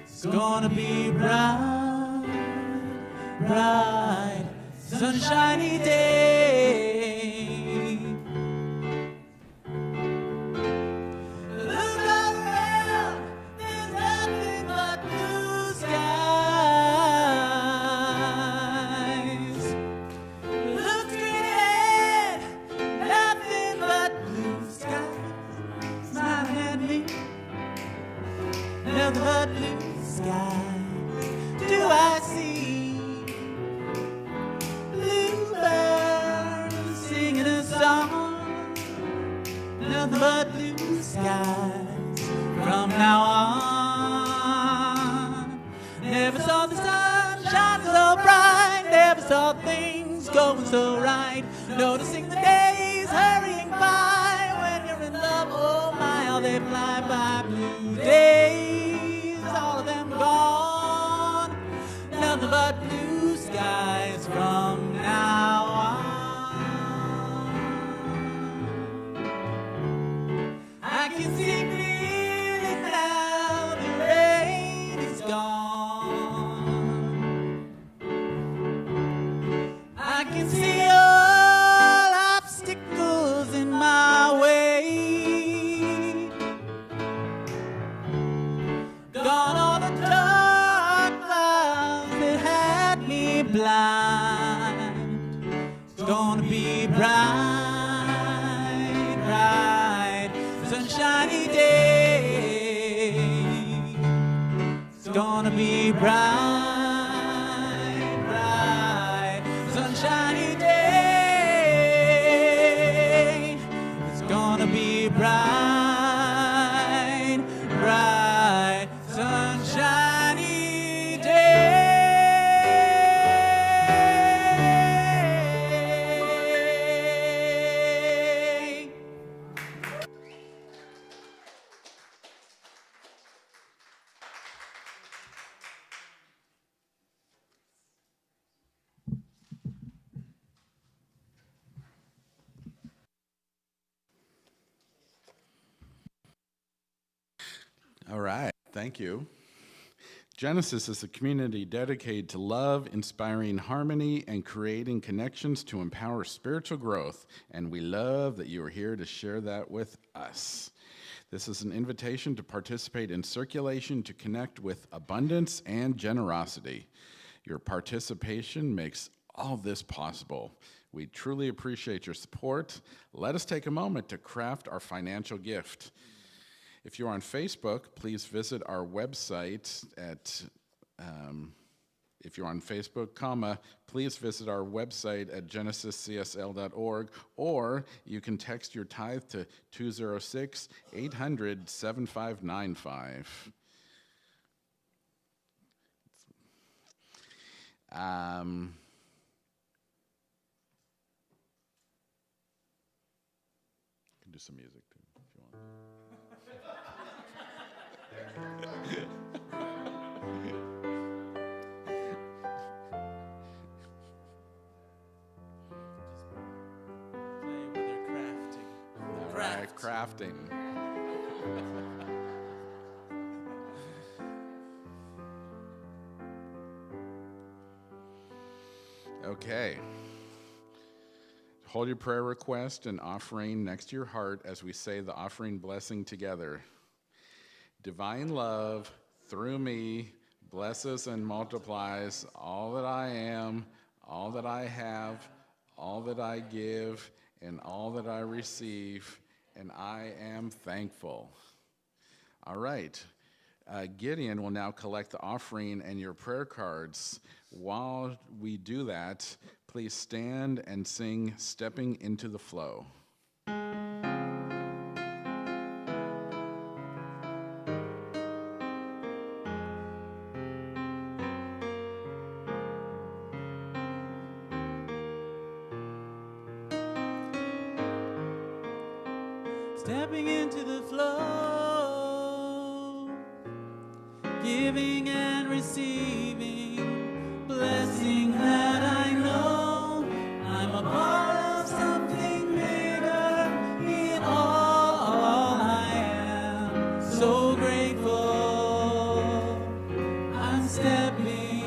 It's gonna be bright, bright, sunshiny day. Look all around, there's nothing but blue skies. Look straight ahead, nothing but blue skies. Smiling at me, nothing but blue skies. Do I see bluebirds singing a song? Nothing but blue skies from now on. Never saw the sun shine so bright, never saw things going so right. Noticing the days hurrying by when you're in love, oh my, how they fly by. Blue days, all of them gone. Nothing but blue skies from now on. I can see clearly now the rain is gone. I can see all obstacles in my way. Gone all the dark clouds that had me blind. It's gonna be bright, bright, sunshiny day. It's gonna be bright, bright, sunshiny day. It's gonna be bright, bright, sunshiny day. All right, thank you. Genesis is a community dedicated to love, inspiring harmony, and creating connections to empower spiritual growth. And we love that you are here to share that with us. This is an invitation to participate in circulation to connect with abundance and generosity. Your participation makes all this possible. We truly appreciate your support. Let us take a moment to craft our financial gift. If you're on Facebook, please visit our website at, if you're on Facebook, please visit our website at genesiscsl.org, or you can text your tithe to 206-800-7595. do some music too, if you want. Play with their crafting. All right, crafting. Okay. Hold your prayer request and offering next to your heart as we say the offering blessing together. Divine love, through me, blesses and multiplies all that I am, all that I have, all that I give, and all that I receive, and I am thankful. All right. Gideon will now collect the offering and your prayer cards. While we do that, please stand and sing Stepping into the Flow. Stepping into the flow, giving and receiving, blessing that I know I'm a part of something bigger in all I am. So grateful, I'm stepping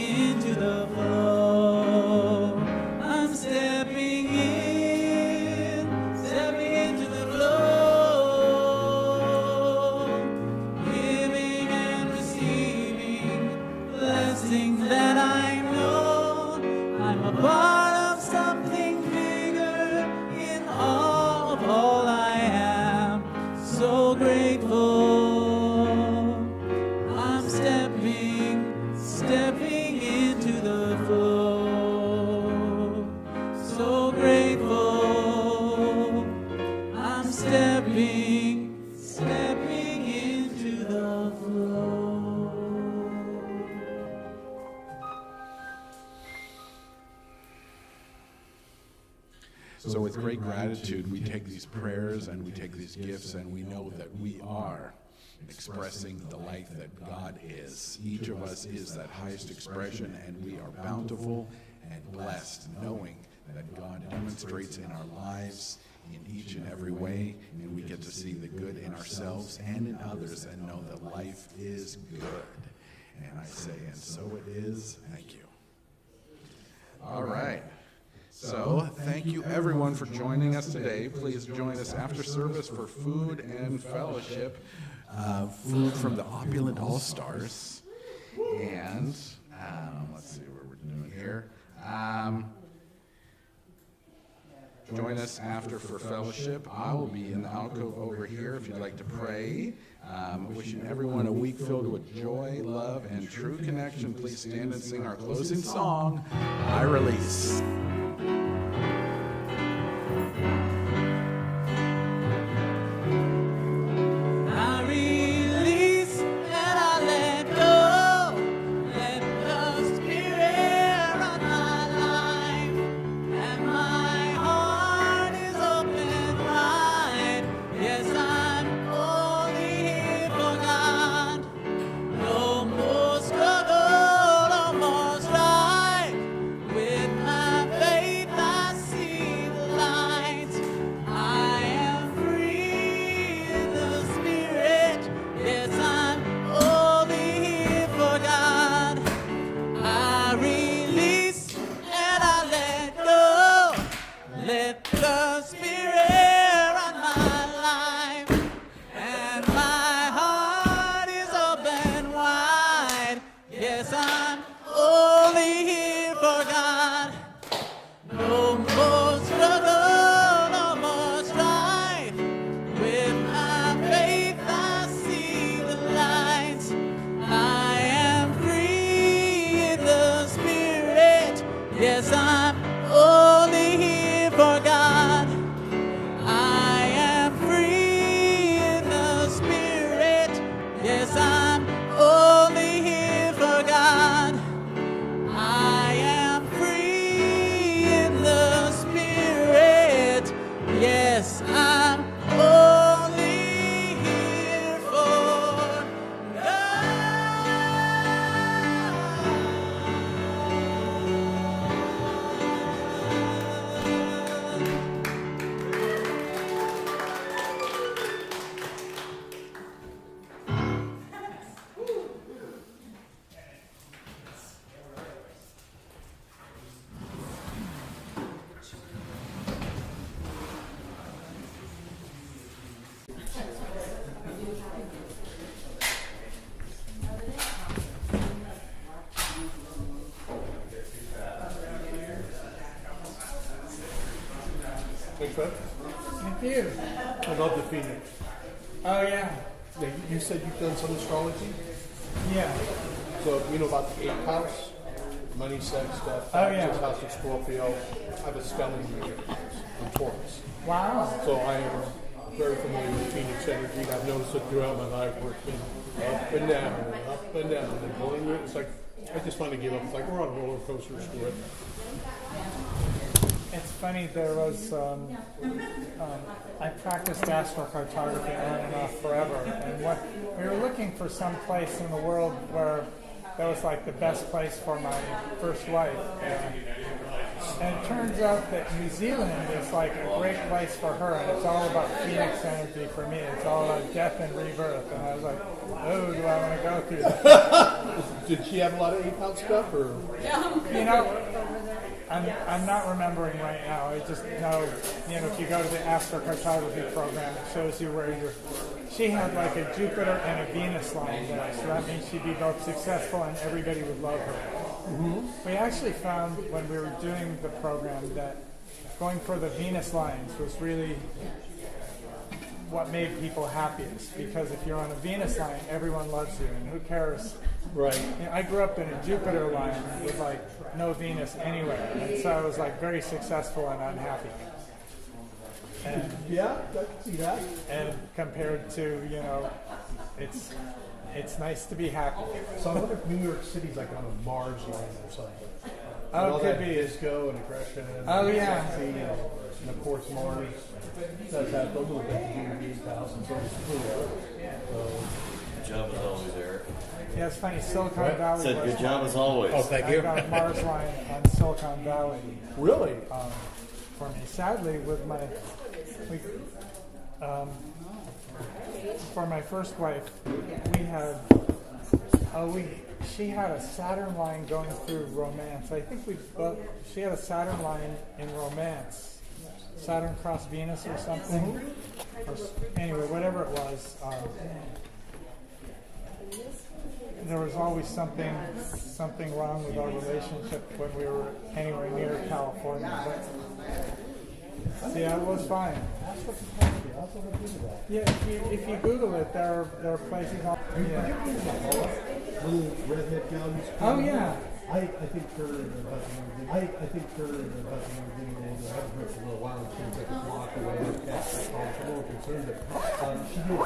into the flow. I'm stepping into the flow, giving and receiving, blessings that I know I'm a part of something bigger in all I am. So grateful, I'm stepping into the flow. So grateful, I'm stepping into the flow. So with great gratitude, we take these prayers and we take these gifts and we know that we are expressing the life that God is. Each of us is that highest expression, and we are bountiful and blessed, knowing that God demonstrates in our lives in each and every way, and we get to see the good in ourselves and in others and know that life is good. And I say, and so it is. Thank you. All right. So, thank you everyone for joining us today. Please join us after service for food and fellowship. Food from the Opulent All-Stars. And, let's see what we're doing here. Join us after for fellowship. I will be in the alcove over here if you'd like to pray. Wishing everyone a week filled with joy, love, and true connection. Please stand and sing our closing song, I Release. With my faith trip. Thank you. I love the Phoenix. Oh, yeah. Yeah, you said you've done some astrology? Yeah. So, you know about the 8th house? Money, sex, death, Oh, yeah. taxes, house of Scorpio. I have a stellium in Taurus. Wow. So I am very familiar with Phoenix energy. I've noticed it throughout my life where it's been up and down and up and down. And then one year, it's like, I just finally give up. It's like we're on a roller coaster to it. It's funny, there was, I practiced astrocartography on and off forever, and what we were looking for some place in the world where that was like the best place for my first wife. And it turns out that New Zealand is like a great place for her, and it's all about Phoenix energy for me. It's all about death and rebirth, and I was like, oh, do I want to go through that? Did she have a lot of 8th house stuff, or? You know, I'm not remembering right now. I just know, if you go to the astrocartography program, it shows you where you're. She had like a Jupiter and a Venus line there, so that means she'd be both successful and everybody would love her. Mm-hmm. We actually found when we were doing the program that going for the Venus lines was really what made people happiest, because if you're on a Venus line, everyone loves you, and who cares? Right. I grew up in a Jupiter line with like no Venus anywhere, and so I was like very successful and unhappy. And, Yeah, I can see that. and compared to, it's nice to be happy. So I wonder if New York City's like on a Mars line or something. Oh, And all it could that be. disco and aggression. Oh, yeah. Sexy, and of course Mars does have a little bit to do with the 8,000, so it's Pluto. Good job as always, Eric. Yeah, it's funny, Silicon Valley Said was good job as always. Oh, thank I you. got a Mars line on Silicon Valley Really? for me. Sadly, for my first wife, she had a Saturn line going through romance. I think she had a Saturn line in romance. Saturn cross Venus or something. Anyway, whatever it was, there was always something wrong with our relationship when we were anywhere near California. But, yeah, it was fine. Yeah, if you Google it, there are places on. Yeah. Little redhead gal. Oh yeah. I think her and her husband are getting older. I haven't heard for a little while. It seems like it's locked away. I'm a little concerned that she did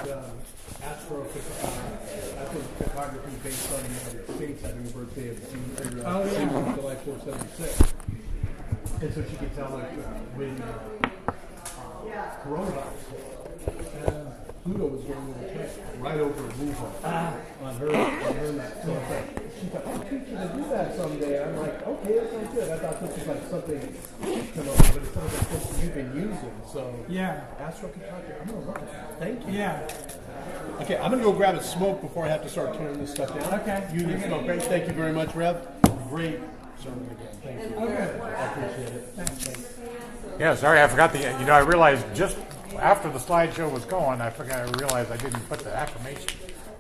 astrophotography based on the United States having a birthday of July 476. And so she could tell like when coronavirus hit. Pluto was going over right over Wuhan on her map. So it's like, she thought, I'm teaching to do that someday. I'm like, okay, that sounds good. I thought this was like something she'd come up with, but it sounds like something you've been using. So Yeah. astrophotography, I'm gonna look at that. Thank you. Yeah. Okay, I'm gonna go grab a smoke before I have to start tearing this stuff down. Okay. You need smoke. Great. Thank you very much, Rev. Great serving again. Thank you. Okay. I appreciate it. Thanks. Yeah, sorry, I forgot I realized just after the slideshow was going, I realized I didn't put the affirmation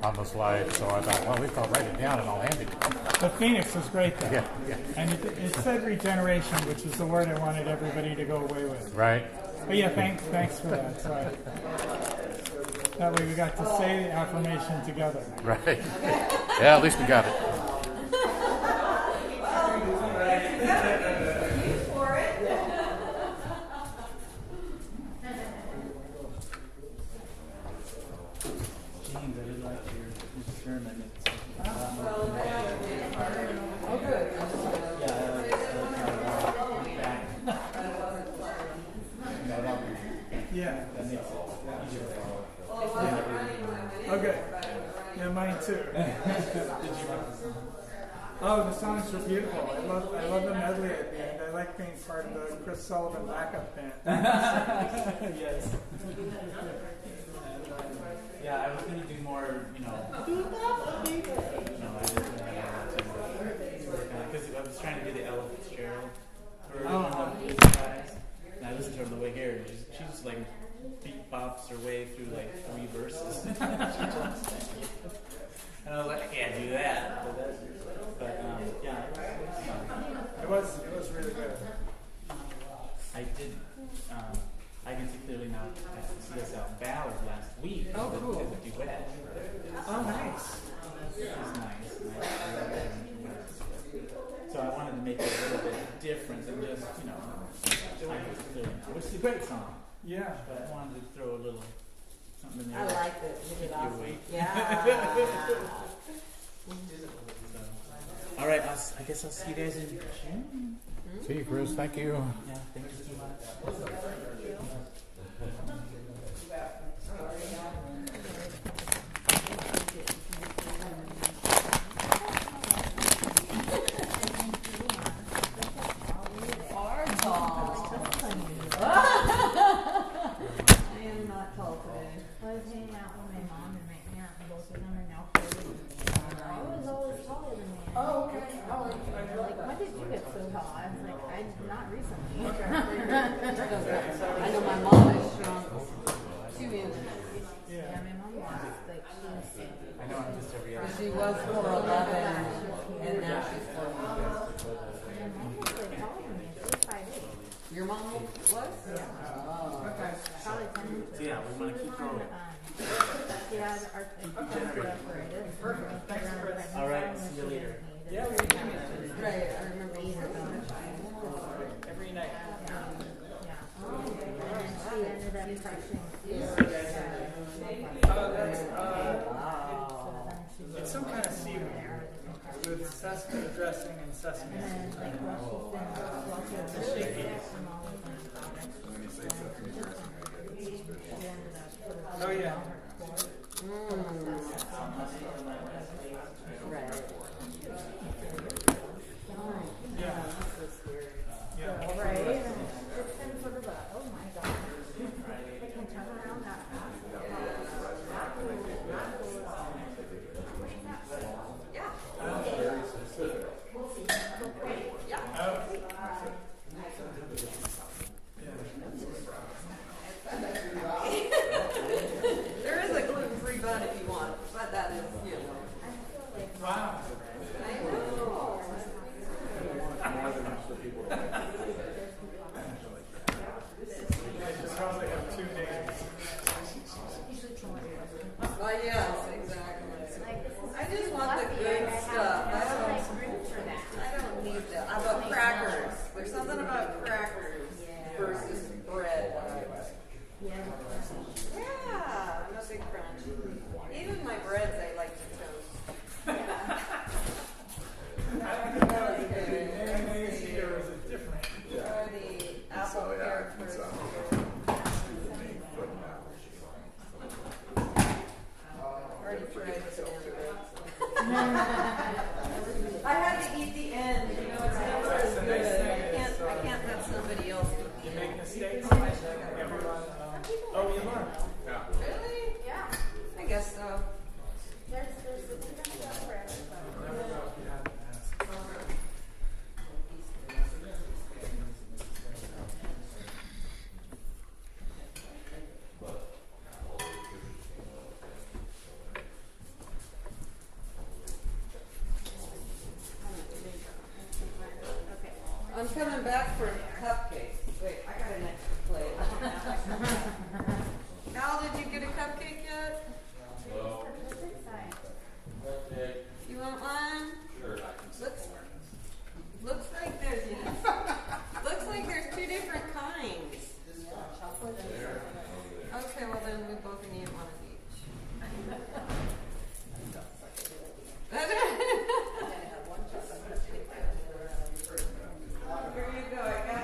on the slide, so I thought, well, at least I'll write it down and I'll hand it to you. The Phoenix was great though. Yeah. And it said regeneration, which is the word I wanted everybody to go away with. Right? But yeah, thanks for that. So that way we got to say the affirmation together. Right. Yeah, at least we got it. Yeah. Okay. Yeah, mine too. Oh, the songs were beautiful. I love the medley at the end. I like being part of the Chris Sullivan backup band. Yes. Yeah, I was going to do more, no, I didn't really have to work on it, because I was trying to do the Ella Fitzgerald for the guys, and I listened to her on the way here, and she just like beat bops her way through like 3 verses. And I was like, I can't do that. But yeah, It was really good. I did. I different than just, you know, trying to fill in. Which is a great song. Yeah. But I wanted to throw a little something in there. I like it. You did Keep you awesome. awake. Yeah. All right, I guess I'll see you guys in June. See you, Chris. Thank you. Yeah, thank you so much. Are tall. I am not tall today. I was hanging out with my mom and my aunt, and both of them are now 40. I was always taller than me. Oh, okay. Oh, They're like, when did you get so tall? I was like, not recently. I know my mom is strong. 2 inches. Yeah, my mom lost, like, she was I know I'm just every other. She was 4'11", and now she's 4'1". my mom was like taller than me. She was 5'8". Your mom was? Yeah. Oh. Okay. Probably 10 inches. So yeah, we want to keep going. Yeah, our perfect. All right, see you later. Yeah, we do. Right, I remember you were going. Every night. Yeah. And then she ended up crushing. It's some kind of seaweed with sesame dressing and sesame And seeds. then, like, while she was in the from all of my products, she ended up Oh, yeah. Right. Yeah. Yeah. right? And it's been sort of a, oh my god, they can turn around that fast. There is a gluten-free bun if you want, but that is, you know. Wow. I know. I should probably have 2 days. Well, yes, exactly. I just want the good stuff. I don't need that. I love crackers. There's something about crackers versus bread. Yeah. Yeah, I'm a big crunch. Even my breads I like to toast. I don't know if it's mayonnaise here or is it different? Or the apple pear fruit. Already tried this I had to eat the end. You know, it's never as good. I can't let somebody else eat. You make mistakes? Everyone. Oh, you learn. Really? Yeah. I guess so. There's a different stuff for everybody. I'm coming back for cupcakes. Wait, I got an extra plate. Al, did you get a cupcake yet? Well, okay, You want one? sure. Looks like there's looks like there's 2 different kinds. Okay, well then we both need one of each. Here you go. I got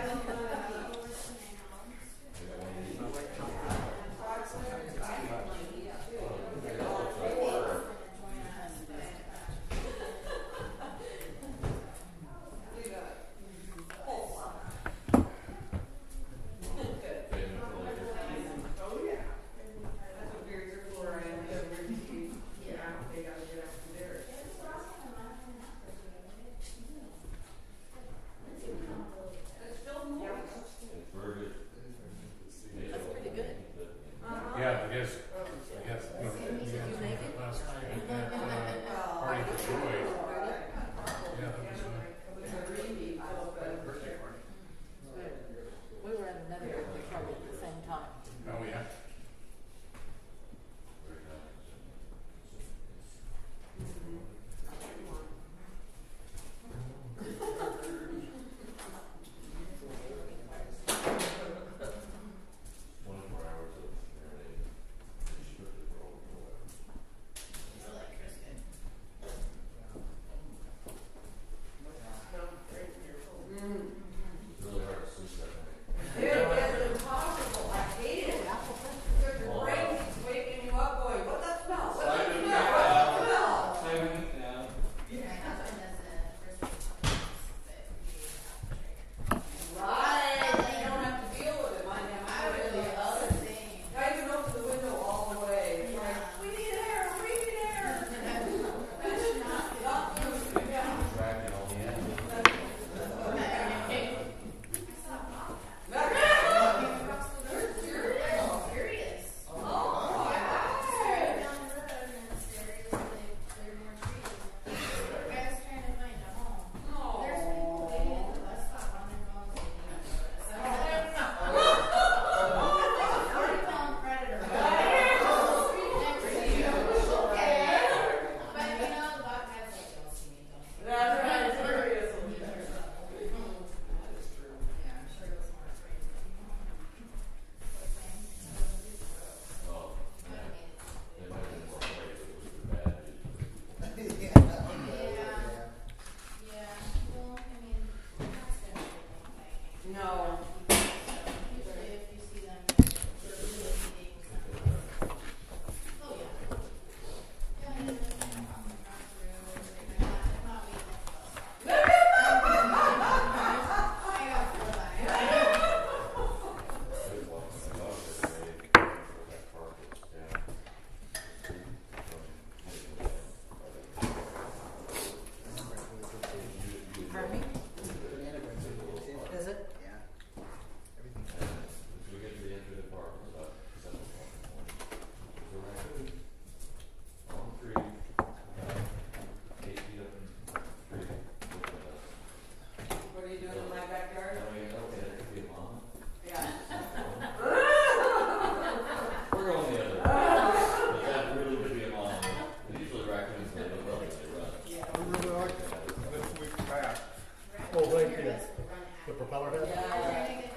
propeller head?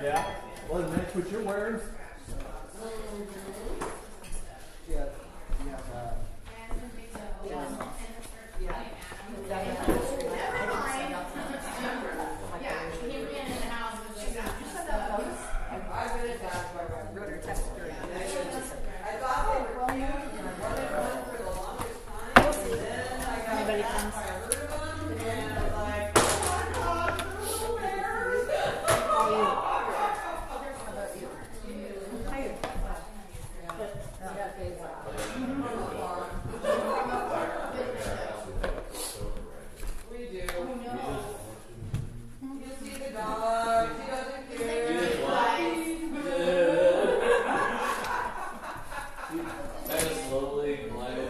Yeah. Well, does it match what you're wearing? Anybody comes?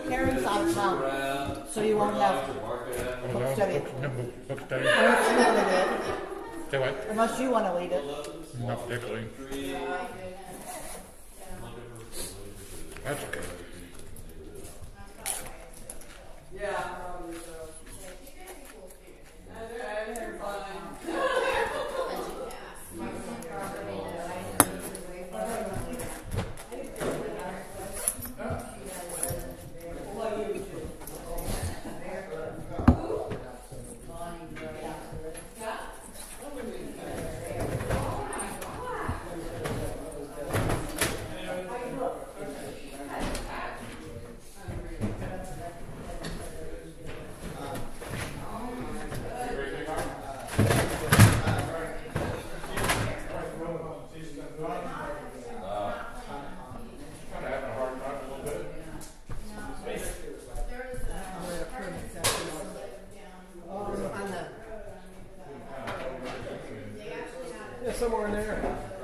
Karen's out of town, so you won't have book study. Book study. Unless you want to lead it. Say what? Unless you want to lead it. Not particularly. That's okay. Yeah, probably so. They're fine. Yeah, somewhere in there.